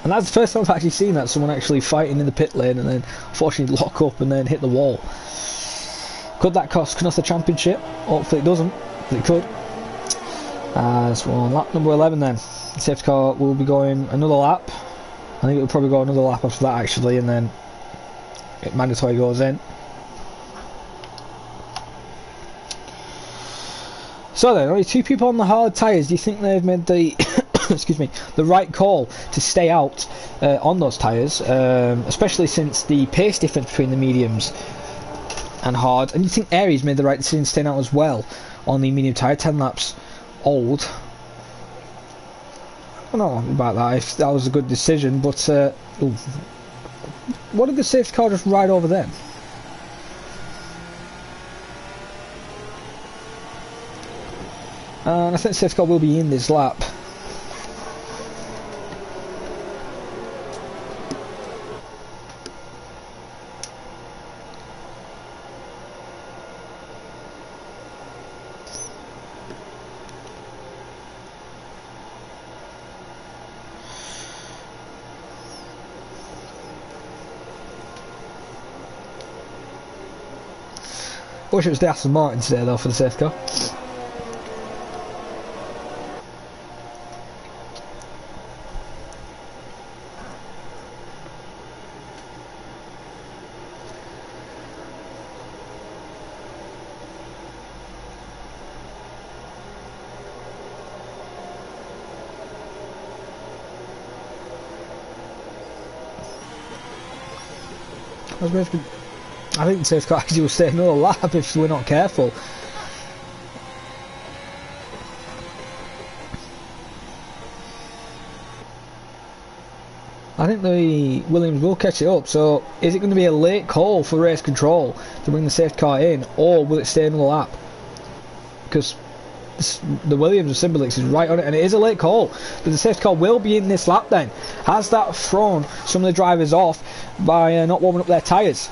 And that's the first time I've actually seen that, someone actually fighting in the pit lane and then unfortunately lock up and then hit the wall. Could that cost Knuth the championship? Hopefully it doesn't, but it could. So on lap number 11 then, the safety car will be going another lap. I think it will probably go another lap after that actually, and then it mandatory goes in. So then, only 2 people on the hard tyres. Do you think they've made the excuse me, the right call to stay out on those tyres, especially since the pace difference between the mediums and hard? And you think Aries made the right decision staying out as well on the medium tyre, 10 laps old? I don't know about that, if that was a good decision, but what did the safety car just ride over then? And I think the safety car will be in this lap. I wish it was the Aston Martin today though for the safety car. I think the safety car actually will stay another lap if we're not careful. I think the Williams will catch it up. So is it going to be a late call for race control to bring the safety car in, or will it stay another lap? Because the Williams of Simbalix is right on it, and it is a late call, but the safety car will be in this lap then. Has that thrown some of the drivers off by not warming up their tyres?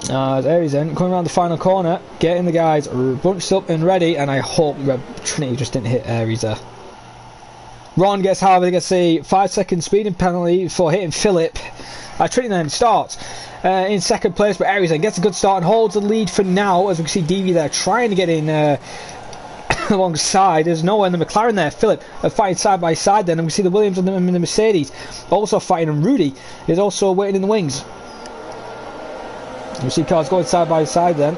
There he's in, coming around the final corner, getting the guys bunched up and ready, and I hope Trinity just didn't hit Aries there. Ron gets, however, gets a 5-second speeding penalty for hitting Philip. Trinity then starts in second place, but Aries then gets a good start and holds the lead for now, as we can see DV there trying to get in alongside. There's no one in the McLaren there. Philip are fighting side by side then, and we see the Williams and the Mercedes also fighting, and Rudy is also waiting in the wings. We see cars going side by side then,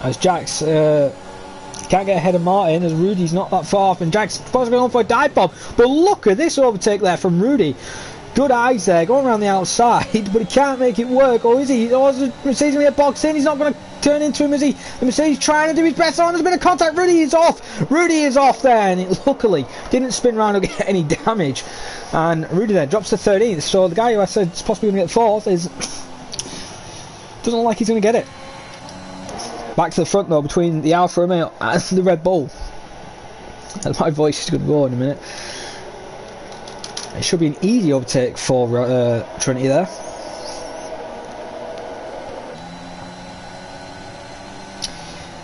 as Jax can't get ahead of Martin, as Rudy's not that far off, and Jax possibly going for a dive bomb. But look at this overtake there from Rudy. Good eyes there, going around the outside, but he can't make it work, or is he? Or is the Mercedes going to get boxed in? He's not going to turn into him, is he? The Mercedes trying to do his best on. There's been a contact. Rudy is off. Rudy is off there, and it luckily didn't spin around or get any damage. And Rudy there drops to 13th. So the guy who I said is possibly going to get 4th doesn't look like he's going to get it. Back to the front though, between the Alfa Romeo and the Red Bull. And my voice is going to go in a minute. It should be an easy overtake for Trinity there.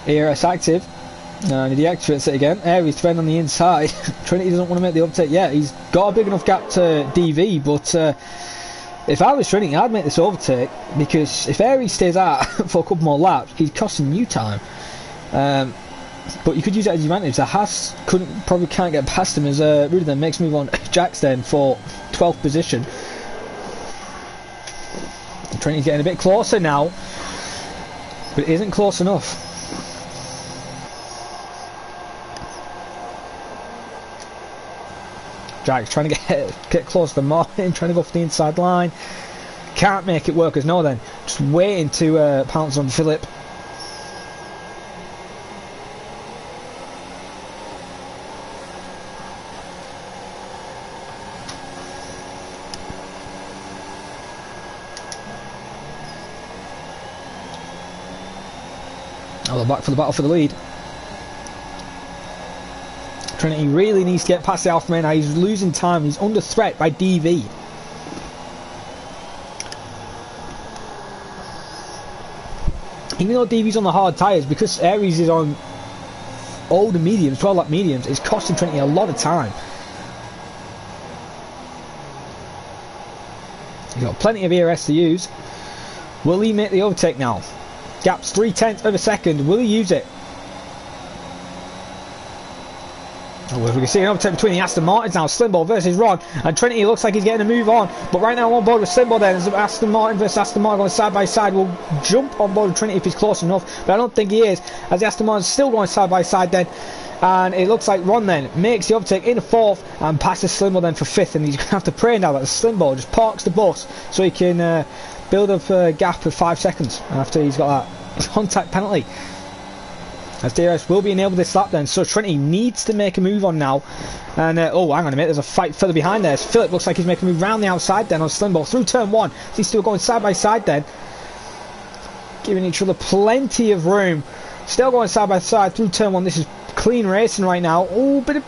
ERS active, and he deactivates it again. Aries thread on the inside. Trinity doesn't want to make the overtake yet. He's got a big enough gap to DV, but if I was Trinity, I'd make this overtake, because if Aries stays out for a couple more laps, he's costing you time. But you could use that as advantage. The Haas probably can't get past him, as Rudy then makes move on Jax then for 12th position. Trinity's getting a bit closer now, but it isn't close enough. Jax trying to get close to Martin, trying to go for the inside line. Can't make it work as no then. Just waiting to pounce on Philip. Oh, they're back for the battle for the lead. Trinity really needs to get past the Alfa Romeo now. He's losing time. He's under threat by DV. Even though DV's on the hard tyres, because Aries is on older mediums, 12 lap mediums, it's costing Trinity a lot of time. He's got plenty of ERS to use. Will he make the overtake now? Gap's 0.3 of a second. Will he use it? Oh, we can see an overtake between the Aston Martins now. Slimbo versus Ron, and Trinity looks like he's getting a move on, but right now on board with Slimbo then, as Aston Martin versus Aston Martin going side by side. Will jump on board with Trinity if he's close enough, but I don't think he is, as the Aston Martin's still going side by side then, and it looks like Ron then makes the overtake in 4th and passes Slimbo then for 5th, and he's going to have to pray now that Slimbo just parks the bus so he can build up a gap of 5 seconds after he's got that contact penalty. As DRS will be enabled this lap then, so Trinity needs to make a move on now. And oh, hang on a minute, there's a fight further behind there. Philip looks like he's making a move round the outside then on Slimbo through turn 1. He's still going side by side then, giving each other plenty of room. Still going side by side through turn 1. This is clean racing right now. Oh, bit of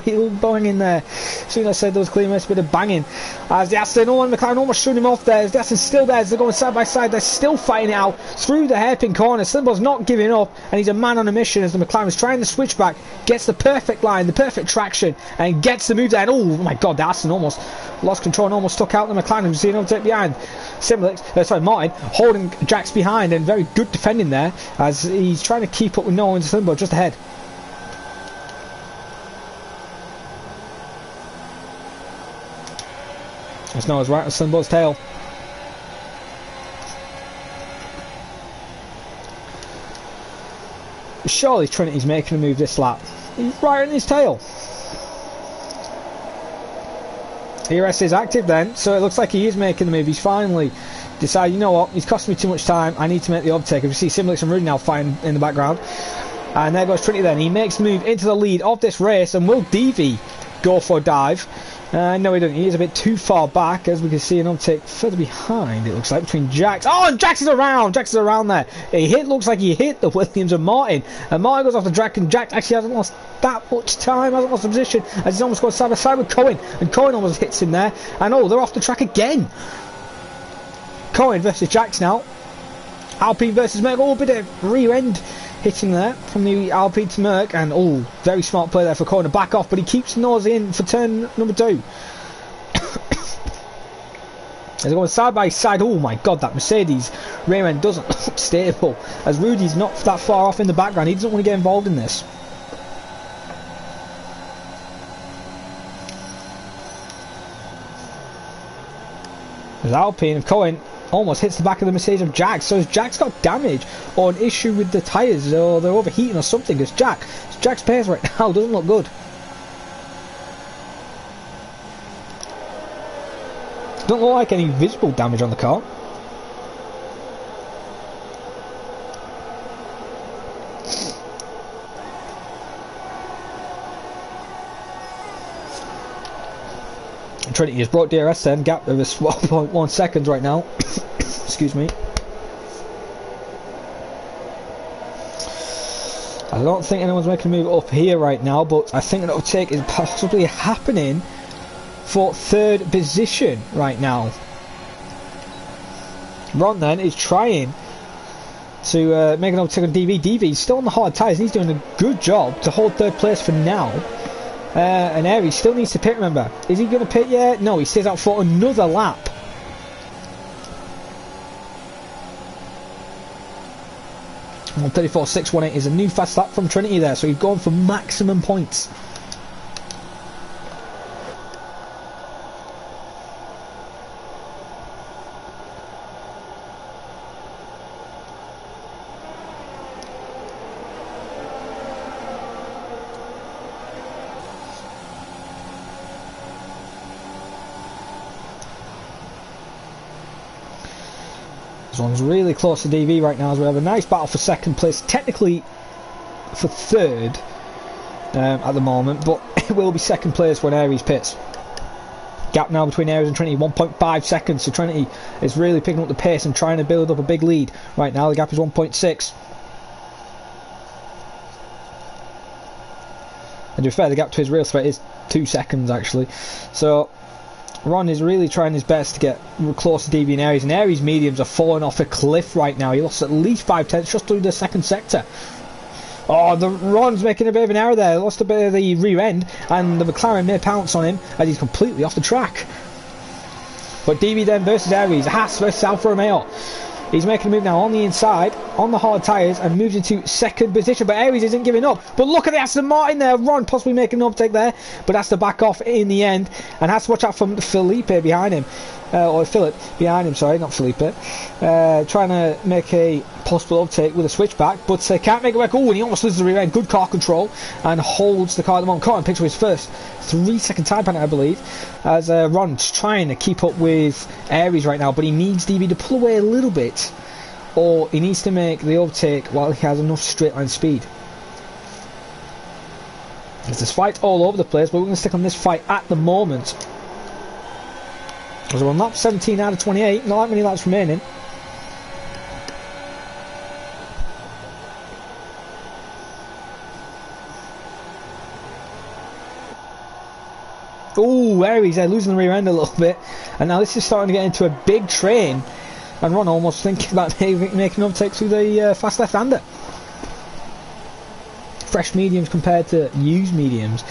wheel banging there. As soon as I said there was clean racing, bit of banging. As the Aston, McLaren almost shooting him off there. As the Aston's still there, as they're going side by side, they're still fighting it out through the hairpin corner. Slimbo's not giving up, and he's a man on a mission as the McLaren is trying to switch back, gets the perfect line, the perfect traction, and gets the move there. And oh my god, the Aston almost lost control and almost took out the McLaren. We've seen him take behind. Martin holding Jax behind, and very good defending there as he's trying to keep up with Noah and Slimbo just ahead. As Noah's right on Slimbo's tail. Surely Trinity's making a move this lap. He's right on his tail. ERS is active then, so it looks like he is making the move. He's finally decided, you know what, he's costing me too much time, I need to make the overtake. If you see Simulix and Rudy now fighting in the background. And there goes Trinity then. He makes the move into the lead of this race, and will DV go for a dive? No, he doesn't. He is a bit too far back, as we can see an overtake further behind, it looks like, between Jax. Oh, and Jax is around! Jax is around there. Looks like he hit the Williams and Martin. And Martin goes off the track, and Jax actually hasn't lost that much time, hasn't lost the position, as he's almost got side by side with Cohen. And Cohen almost hits him there. And oh, they're off the track again. Cohen versus Jax now. Alpine versus Merck. Oh, a bit of rear end hitting there from the Alpine to Merck, and oh, very smart play there for Cohen to back off, but he keeps nose in for turn number 2. They're going side by side. Oh my god, that Mercedes rear end doesn't look stable. As Rudy's not that far off in the background, he doesn't want to get involved in this. As Alpine of Cohen almost hits the back of the Mercedes of Jack. So has Jack's got damage or an issue with the tyres, or they're overheating or something, because Jack's pace right now doesn't look good. Doesn't look like any visible damage on the car. Trinity has brought DRS then, gap of 1.1 seconds right now. Excuse me. I don't think anyone's making a move up here right now, but I think an overtake is possibly happening for third position right now. Ron then is trying to make an overtake on DV. DV's still on the hard tyres and he's doing a good job to hold third place for now. And Aries still needs to pit, remember. Is he going to pit yet? No, he stays out for another lap. Well, 34.618 is a new fast lap from Trinity there, so he's gone for maximum points. This one's really close to DV right now as we have a nice battle for second place, technically for third at the moment, but it will be second place when Aries pits. Gap now between Aries and Trinity, 1.5 seconds, so Trinity is really picking up the pace and trying to build up a big lead. Right now the gap is 1.6. And to be fair, the gap to his real threat is 2 seconds actually. So Ron is really trying his best to get close to DV and Aries mediums are falling off a cliff right now. He lost at least 5 tenths just through the second sector. Oh, Ron's making a bit of an error there. Lost a bit of the rear end, and the McLaren may pounce on him as he's completely off the track. But DV then versus Aries, Haas versus Alfa Romeo. He's making a move now on the inside, on the hard tyres, and moves into second position. But Aries isn't giving up. But look at the Aston Martin there. Ron possibly making an uptake there, but has to back off in the end. And has to watch out for Felipe behind him. Or Philip behind him, sorry, not Felipe. Trying to make a possible uptake with a switchback, but can't make it work. Oh, and he almost loses the rear end. Good car control and holds the car at the moment. Cotton picks up his first 3-second time penalty, I believe, as Ron's trying to keep up with Aries right now, but he needs DB to pull away a little bit, or he needs to make the overtake while he has enough straight line speed. There's this fight all over the place, but we're going to stick on this fight at the moment. As we're on lap 17 out of 28, not that many laps remaining. Oh, Aries there losing the rear end a little bit, and now this is starting to get into a big train, and Ron almost thinking about making an overtake through the fast left-hander. Fresh mediums compared to used mediums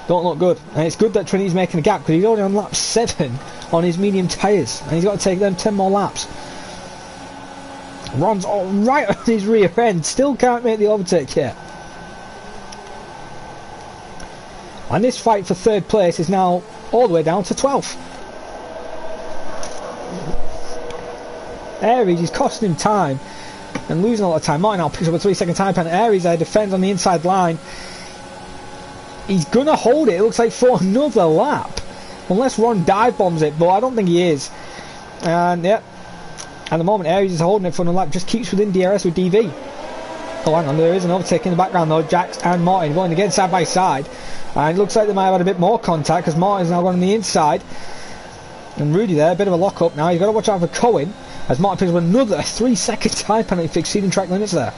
don't look good, and it's good that Trinity's making a gap because he's already on lap 7 on his medium tyres, and he's got to take them 10 more laps. Ron's right on his rear end, still can't make the overtake yet. And this fight for third place is now all the way down to 12th. Aries is costing him time and losing a lot of time. Martin now picks up a 3-second time penalty. Aries there defends on the inside line. He's going to hold it, it looks like, for another lap. Unless Ron dive bombs it, but I don't think he is. And yeah, at the moment Aries is holding it for another lap, just keeps within DRS with DV. Oh, hang on, there is an overtake in the background though. Jax and Martin going again side by side. And it looks like they might have had a bit more contact because Martin's now gone on the inside. And Rudy there, a bit of a lock up now. He's got to watch out for Cohen as Martin picks up another 3-second time penalty for exceeding track limits there.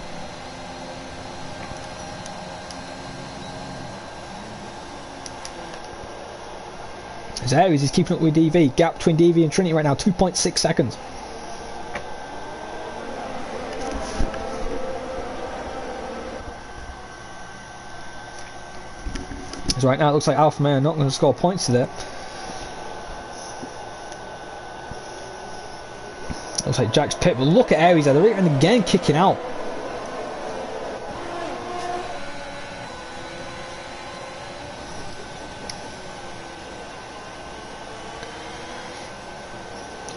As Aries is keeping up with DV. Gap between DV and Trinity right now, 2.6 seconds. So right now it looks like Alfa Romeo are not going to score points today. Looks like Jack's pit, but look at Aries there. They're again kicking out.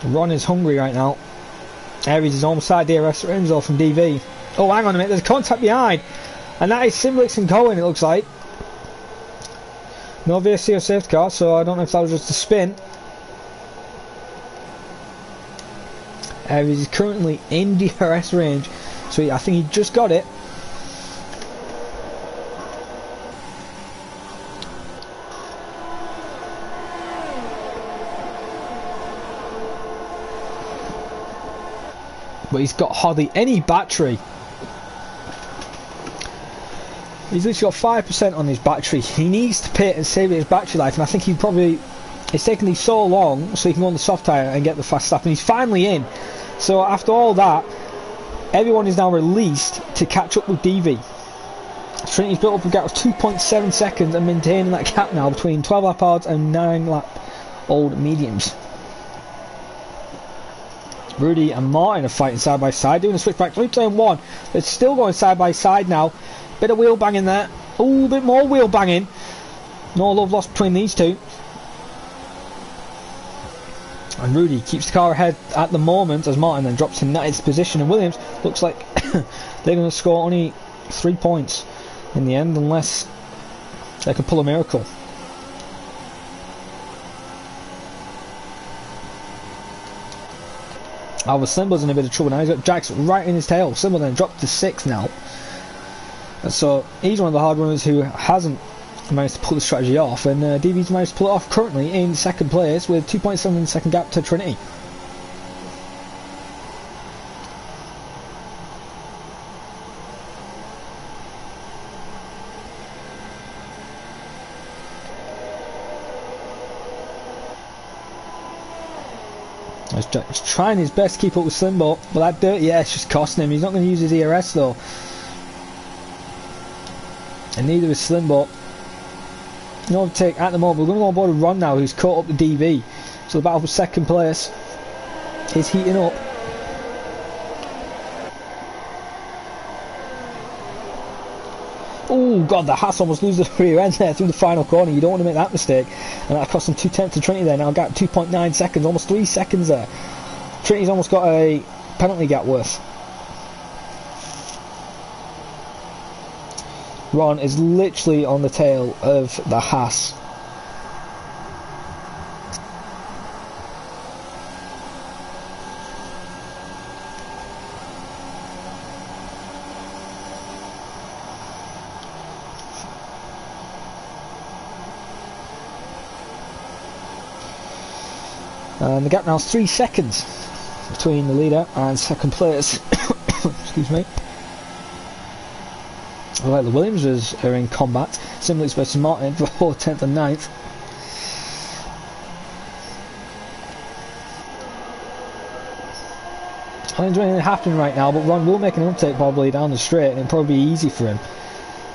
Ron is hungry right now. Aries is almost side DRS Renzo from DV. Oh, hang on a minute, there's contact behind. And that is Simblix and Cohen, it looks like. No VSC or safety car, so I don't know if that was just a spin. Aries is currently in DRS range, so I think he just got it. But he's got hardly any battery. He's literally got 5% on his battery. He needs to pit and save his battery life, and I think it's taken him so long so he can go on the soft tyre and get the fast lap, and he's finally in. So after all that, everyone is now released to catch up with DV. Trinity's built up a gap of 2.7 seconds and maintaining that gap now between 12 lap hards and 9 lap old mediums. Rudy and Martin are fighting side by side, doing a switchback through turn 1. They're still going side by side now. Bit of wheel banging there. Ooh, a bit more wheel banging. No love lost between these two. And Rudy keeps the car ahead at the moment as Martin then drops in 9th position, and Williams looks like they're going to score only 3 points in the end unless they can pull a miracle. However, Slimble's in a bit of trouble now. He's got Jax right in his tail. Slimble then dropped to 6th now. And so he's one of the hard runners who hasn't managed to pull the strategy off, and DV's managed to pull it off currently in 2nd place with 2.7 second gap to Trinity. Jack's trying his best to keep up with Slimbo, but that dirty air is just costing him. He's not going to use his ERS though, and neither is Slimbo. No overtake at the moment. We're going to go on board with Ron now, who's caught up with DV. So the battle for 2nd place is heating up. Oh god, the Haas almost loses the rear end there through the final corner. You don't want to make that mistake, and that cost him 2/10 to Trinity there. Now gap 2.9 seconds, almost 3 seconds there. Trinity's almost got a penalty gap worth. Ron is literally on the tail of the Haas. And the gap now is 3 seconds between the leader and 2nd place. Excuse me. Well, the Williamses are in combat. Simblix versus Martin for 4th, 10th and 9th. I don't enjoy anything happening right now, but Ron will make an overtake probably down the straight, and it'll probably be easy for him.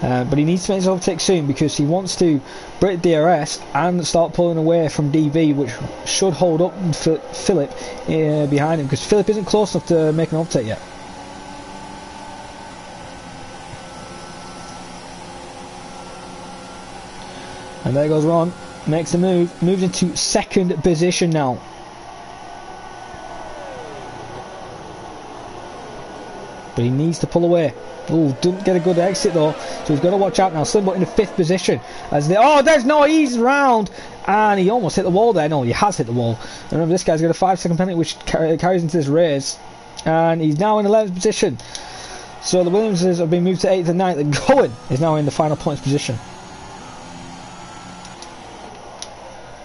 But he needs to make his overtake soon because he wants to break DRS and start pulling away from DV, which should hold up for Philip behind him, because Philip isn't close enough to make an overtake yet. And there goes Ron, makes the move, moves into 2nd position now. But he needs to pull away. Oh, didn't get a good exit though, so he's got to watch out now. Slimbo in the 5th position as there's no ease round, and he almost hit the wall there. No, he has hit the wall. And remember, this guy's got a 5-second penalty which carries into this race, and he's now in 11th position. So the Williamses have been moved to 8th and 9th, and Cohen is now in the final points position.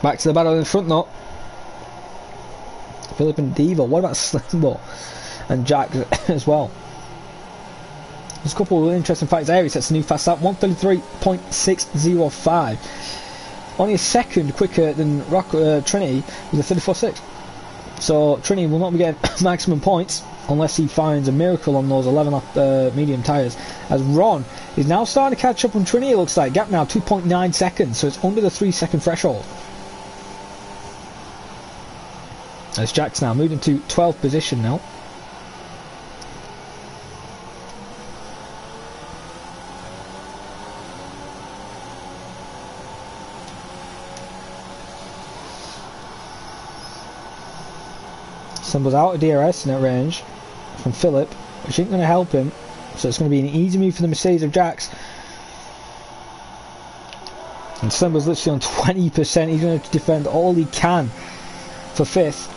Back to the battle in front though. Philip and Devo. What about Slimbo and Jack as well? There's a couple of interesting fights. Aries sets a new fast lap, 133.605. Only a second quicker than Trinity with a 34.6. So Trinity will not be getting maximum points unless he finds a miracle on those 11 lap medium tyres. As Ron is now starting to catch up on Trinity, it looks like. Gap now 2.9 seconds, so it's under the 3 second threshold. As Jack's now moved into 12th position now. Symbol's out of DRS in that range from Philip, which ain't going to help him. So it's going to be an easy move for the Mercedes of Jax. And Symbol's literally on 20%. He's going to defend all he can for 5th.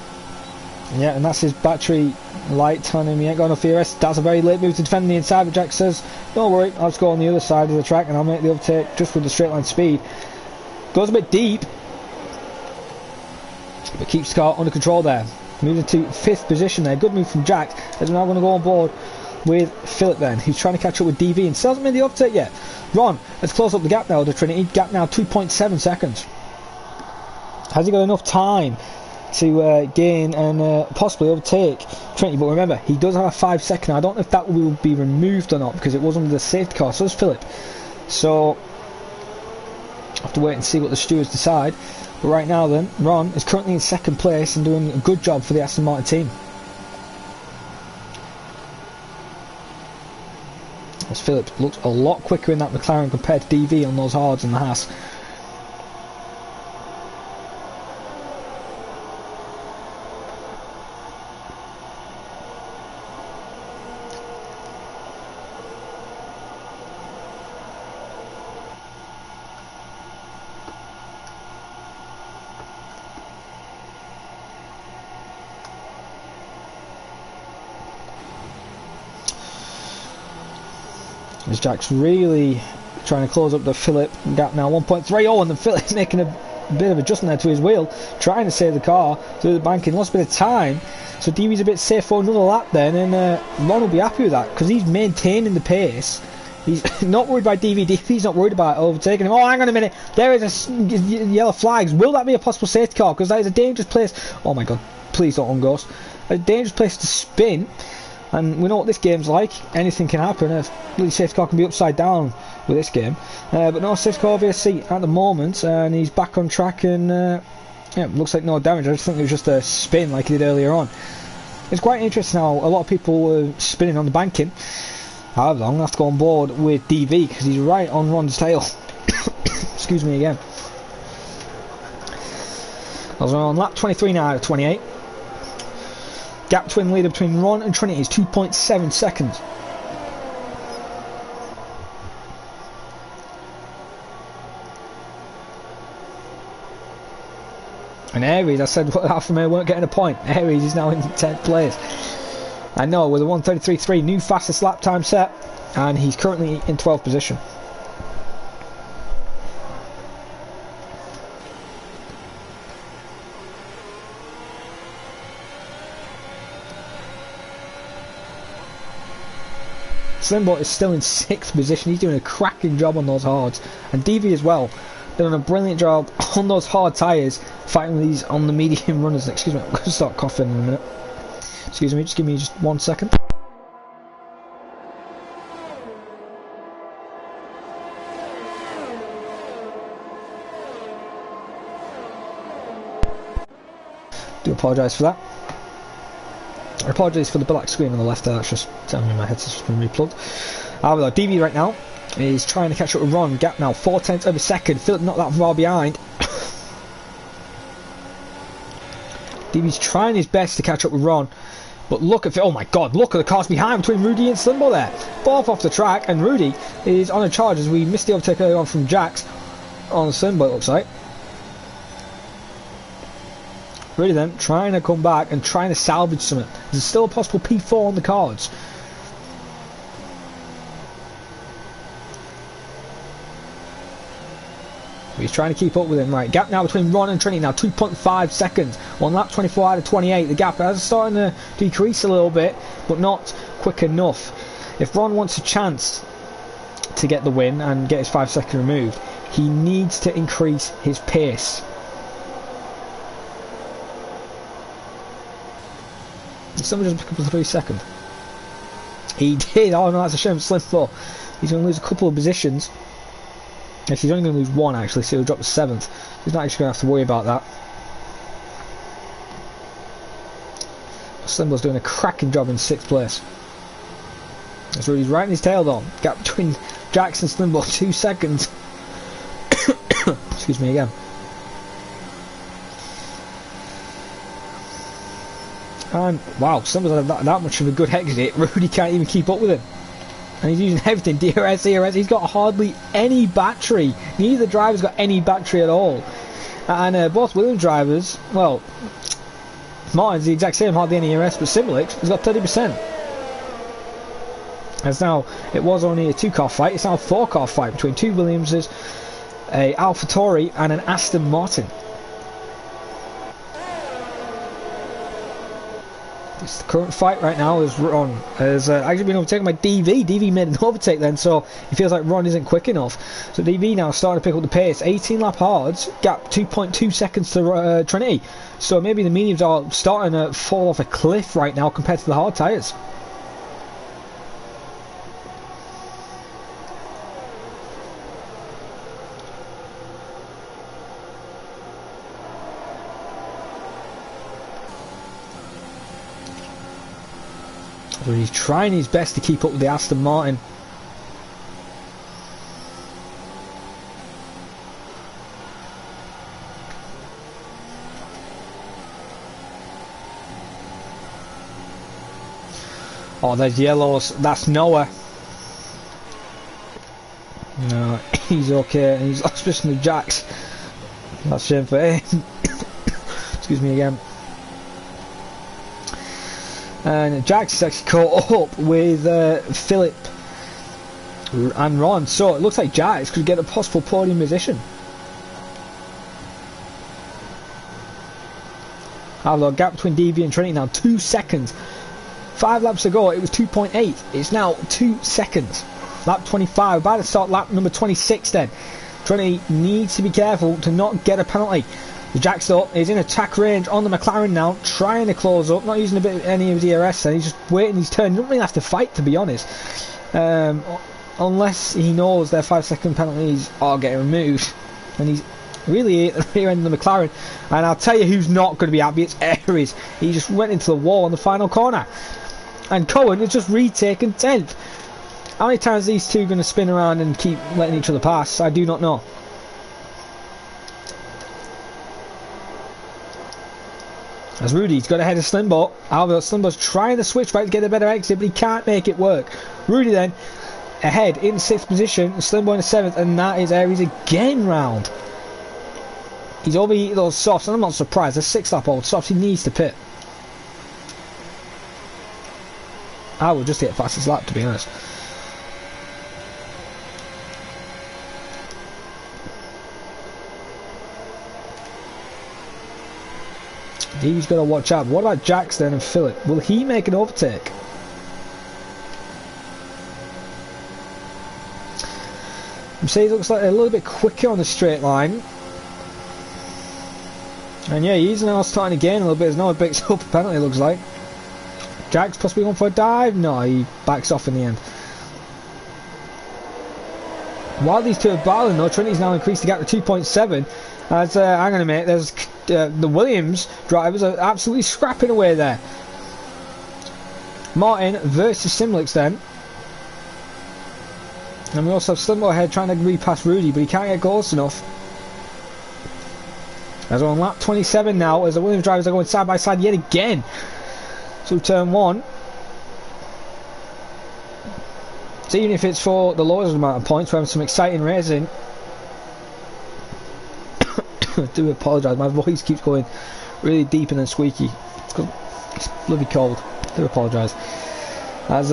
Yeah, and that's his battery light telling him he ain't got enough ERS. That's a very late move to defend the inside, but Jax says, don't worry, I'll just go on the other side of the track and I'll make the overtake just with the straight line speed. Goes a bit deep, but keeps the car under control there. Moving to 5th position there. Good move from Jax, as we're now going to go on board with Philip then, who's trying to catch up with DV and still hasn't made the overtake yet. Ron has closed up the gap now, the Trinity. Gap now 2.7 seconds. Has he got enough time to gain and possibly overtake Trinity? But remember, he does have a 5-second. I don't know if that will be removed or not because it was under the safety car. So does Philip. So I'll have to wait and see what the stewards decide. But right now then, Ron is currently in 2nd place and doing a good job for the Aston Martin team. As Philip looks a lot quicker in that McLaren compared to DV on those hards and the Haas. As Jack's really trying to close up the Philip gap now, 1.30, and then Philip's making a bit of adjustment there to his wheel, trying to save the car through the banking, lost a bit of time, so DV's a bit safe for another lap then, and Ron will be happy with that, because he's maintaining the pace. He's not worried about DV, DV's not worried about overtaking him. Oh, hang on a minute, there is a yellow flags. Will that be a possible safety car? Because that is a dangerous place. Oh my god, please don't unghost. A dangerous place to spin. And we know what this game's like. Anything can happen. A really safety car can be upside down with this game. But no safety car VSC at the moment. And he's back on track and yeah, looks like no damage. I just think it was just a spin like he did earlier on. It's quite interesting how a lot of people were spinning on the banking. However, I'm going to have to go on board with DV because he's right on Ron's tail. Excuse me again. I was on lap 23 now out of 28. Gap twin leader between Ron and Trinity is 2.7 seconds. And Aries, I said Alfa Romeo weren't getting a point. Aries is now in 10th place. I know, with a 1:33.3, new fastest lap time set, and he's currently in 12th position. Slimbo is still in 6th position. He's doing a cracking job on those hards, and DV as well. Doing a brilliant job on those hard tyres, fighting these on the medium runners. Excuse me, I'm going to start coughing in a minute. Excuse me, just give me just 1 second. Do apologise for that. I apologise for the black screen on the left there, that's just telling me my headset's just been replugged. However, DV right now is trying to catch up with Ron. Gap now 0.4 of a second. Philip not that far behind. DV's trying his best to catch up with Ron, but look at, oh my god, look at the cars behind between Rudy and Slimbo there. Both off the track, and Rudy is on a charge as we missed the overtake earlier on from Jax on Slimbo, it looks like. Rudy then trying to come back and trying to salvage something. There's still a possible P4 on the cards. He's trying to keep up with him. Right, gap now between Ron and Trinity now 2.5 seconds. On lap 24 out of 28, the gap is starting to decrease a little bit, but not quick enough. If Ron wants a chance to get the win and get his 5-second removed, he needs to increase his pace. Did someone just pick up a 3 second? He did. Oh no, that's a shame. Slim 4. He's going to lose a couple of positions. Yes, he's only going to lose 1 actually, so he'll drop to 7th. He's not actually going to have to worry about that. Slimbo's doing a cracking job in 6th place. So he's right in his tail though. Gap between Jax and Slimbo, 2 seconds. Excuse me again. And wow, Slimbo's had that much of a good exit. Rudy can't even keep up with him. And he's using everything, DRS, ERS, he's got hardly any battery. Neither driver's got any battery at all. And both Williams drivers, well, Martin's the exact same, hardly any ERS, but Simulix has got 30%. As now, it was only a 2-car fight, it's now a 4-car fight between 2 Williamses, a AlphaTauri and an Aston Martin. It's the current fight right now is Ron has actually been overtaken by DV. DV made an overtake then, so he feels like Ron isn't quick enough. So DV now starting to pick up the pace. 18 lap hards, gap 2.2 seconds to Trinity. So maybe the mediums are starting to fall off a cliff right now compared to the hard tyres. So he's trying his best to keep up with the Aston Martin. Oh, there's yellows. That's Noah. No, he's okay. He's lost position with Jax. That's shame for him. Excuse me again. And Jax is actually caught up with Philip and Ron, so it looks like Jax could get a possible podium position. Although gap between DV and Trinity now 2 seconds. 5 laps ago it was 2.8. It's now 2 seconds. Lap 25, about to start lap number 26 then. Trinity needs to be careful to not get a penalty. Jax though is in attack range on the McLaren now, trying to close up, not using any of his DRS, and he's just waiting his turn. He doesn't really have to fight, to be honest, unless he knows their 5-second penalties are getting removed. And he's really at the rear end of the McLaren, and I'll tell you who's not going to be happy. It's Aries. He just went into the wall on the final corner, and Cohen has just retaken 10th. How many times are these two going to spin around and keep letting each other pass? I do not know. As Rudy's got ahead of Slimbo. However, Slimbo's trying to switch back to get a better exit, but he can't make it work. Rudy then ahead in 6th position, Slimbo in 7th, and that is Aries again round. He's overheated those softs, and I'm not surprised. They're 6-lap old softs. He needs to pit. I will just hit fastest lap, to be honest. He's got to watch out. What about Jax then and Philip? Will he make an overtake? Mercedes looks like a little bit quicker on the straight line. And yeah, he's now starting to gain a little bit as Noah picks up a penalty, it looks like. Jax possibly going for a dive? No, he backs off in the end. While these two are battling though, Trinity's now increased the gap to 2.7. As, hang on a minute, there's the Williams drivers are absolutely scrapping away there. Martin versus Simlix then. And we also have Slimbo ahead trying to repass Rudy, but he can't get close enough. As we're on lap 27 now, as the Williams drivers are going side by side yet again. So turn 1. So even if it's for the lowest amount of points, we're having some exciting racing. I do apologise, my voice keeps going really deep and then squeaky. It's bloody cold. I do apologise. As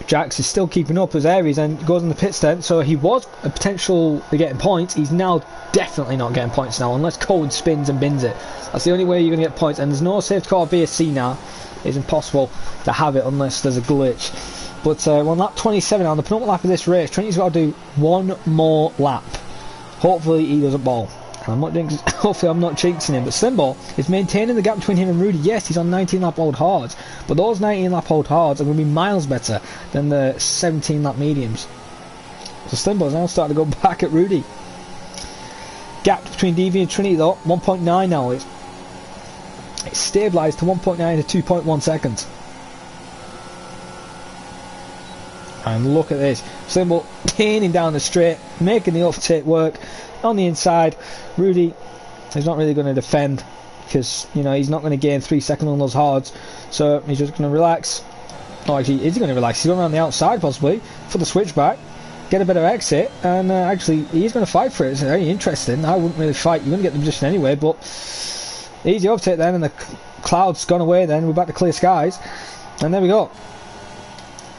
Jax is still keeping up as Aries and goes in the pit stint, so he was a potential for getting points. He's now definitely not getting points now unless Code spins and bins it. That's the only way you're going to get points, and there's no safety car VSC now. It's impossible to have it unless there's a glitch. But we're on lap 27 now, on the penultimate lap of this race. Trinity's got to do one more lap. Hopefully he doesn't ball. I'm not doing, hopefully I'm not jinxing him, but Slimbo is maintaining the gap between him and Rudy. Yes, he's on 19 lap old hards, but those 19 lap old hards are going to be miles better than the 17 lap mediums. So Slimbo's now starting to go back at Rudy. Gap between DV and Trinity though, 1.9 now. It's It's stabilised to 1.9 to 2.1 seconds. And look at this. Symbol pinning down the straight, making the overtake work. On the inside, Rudy is not really going to defend because, you know, he's not going to gain 3 seconds on those hards. So he's just going to relax. Oh, actually, is he going to relax? He's going around the outside possibly for the switchback. Get a better exit. And actually, he's going to fight for it. It's very interesting. I wouldn't really fight. You're going to get the position anyway. But easy overtake then. And the cloud's gone away then. We're back to clear skies. And there we go.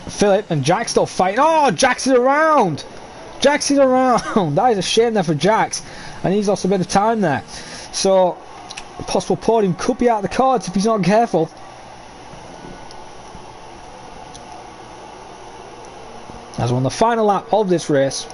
Philip and Jack's still fighting. Oh, Jack's is around. Jax is around. That is a shame there for Jax. And he's lost a bit of time there. So, a possible podium could be out of the cards if he's not careful. As we're on the final lap of this race.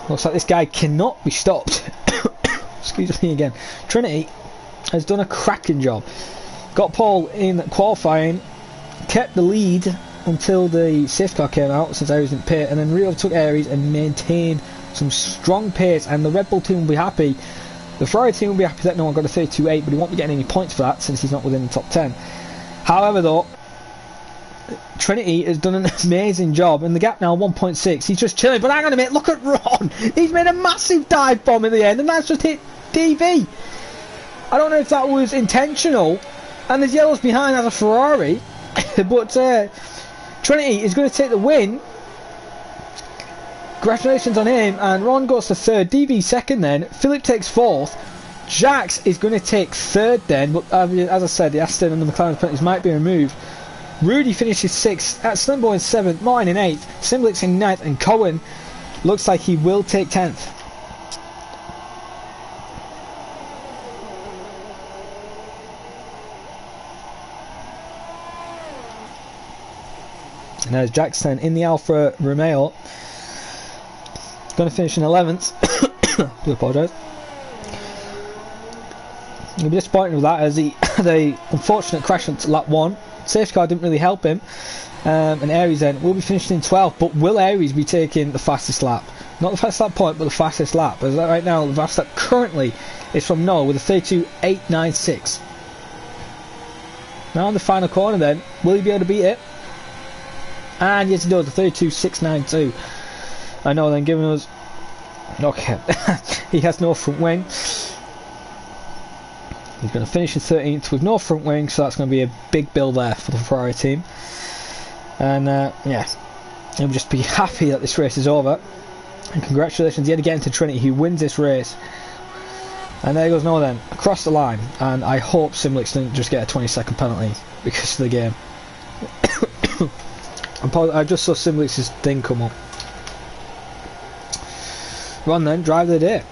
Looks like this guy cannot be stopped. Excuse me again. Trinity has done a cracking job. Got pole in qualifying, kept the lead until the safety car came out since Aries didn't pit, and then re-overtook Aries and maintained some strong pace. And the Red Bull team will be happy. The Ferrari team will be happy that no one got a 32.8, but he won't be getting any points for that since he's not within the top 10. However, though, Trinity has done an amazing job, and the gap now 1.6. He's just chilling, but hang on a minute, look at Ron. He's made a massive dive bomb in the end, and that's just hit DV. I don't know if that was intentional, and there's yellows behind as a Ferrari, but Trinity is going to take the win. Congratulations on him, and Ron goes to third, DV second then, Philip takes fourth, Jax is going to take third then, but as I said, the Aston and the McLaren penalties might be removed. Rudy finishes 6th, Slimbo in 7th, Martin in 8th, Simblix in 9th, and Cohen looks like he will take 10th. And there's Jackson in the Alfa Romeo, going to finish in 11th. Do apologise. You'll be disappointed with that as the unfortunate crash at lap 1. Safety car didn't really help him, and Aries then will be finishing in 12th, but will Aries be taking the fastest lap? Not the fastest lap point, but the fastest lap, as right now the fastest lap currently is from Noah with a 32.896. Now in the final corner then, will he be able to beat it? And yes he does, the 32.692. I know then giving us, okay, he has no front wing. He's going to finish in 13th with no front wing, so that's going to be a big bill there for the Ferrari team. And yeah, he'll just be happy that this race is over. And congratulations yet again to Trinity, who wins this race. And there goes Noah then, across the line. And I hope Simlix didn't just get a 20-second penalty because of the game. I just saw Simlix's thing come up. Ron then, drive of the day.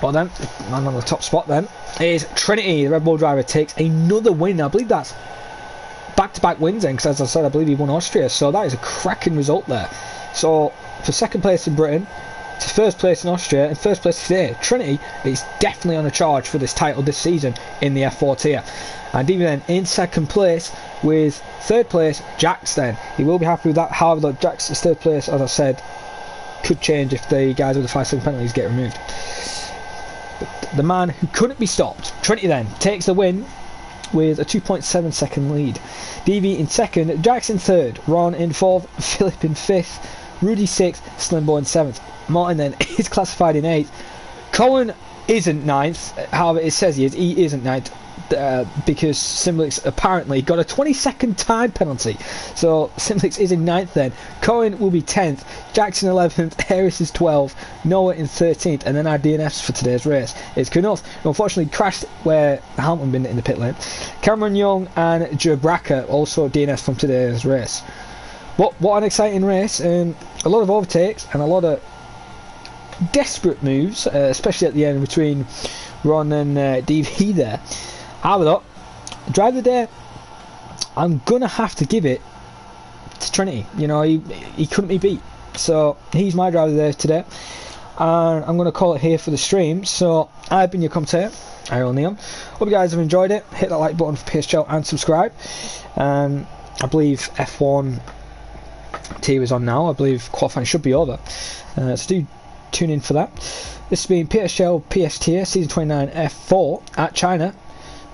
Well then, man on the top spot then is Trinity. The Red Bull driver takes another win. I believe that's back-to-back wins then, because as I said, I believe he won Austria. So that is a cracking result there. So for second place in Britain, to first place in Austria, and first place today, Trinity is definitely on a charge for this title this season in the F4 tier. And even then, in second place with third place, Jax then. He will be happy with that. However, Jax's third place, as I said, could change if the guys with the 5-second penalties get removed. The man who couldn't be stopped, Trinity then, takes the win with a 2.7 second lead. DV in second, Jax in third, Ron in fourth, Philip in fifth, Rudy sixth, Slimbo in seventh. Martin then is classified in eighth. Cohen isn't ninth, however it says he isn't ninth because Simlix apparently got a 20-second time penalty. So Simlix is in ninth then. Cohen will be 10th, Jackson 11th, Harris is 12th, Noah in 13th, and then our DNFs for today's race is Knuth, who unfortunately crashed where Hamilton been in the pit lane. Cameron Young and Jabraka also DNFs from today's race. What an exciting race, and a lot of overtakes and a lot of desperate moves, especially at the end between Ron and DV there. However though, drive of the day, I'm gonna have to give it to Trinity. You know, he couldn't be beat. So he's my driver there today, and I'm gonna call it here for the stream. So I've been your commentator, Iron Neon. Hope you guys have enjoyed it. Hit that like button for PSGL and subscribe. I believe F1 tier is on now. I believe qualifying should be over. So do tune in for that. This has been PSGL PS tier season 29 F4 at China.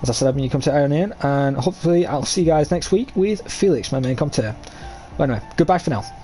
As I said, I've been your commentator Iron Neon, and hopefully I'll see you guys next week with Felix, my main commentator. But anyway, goodbye for now.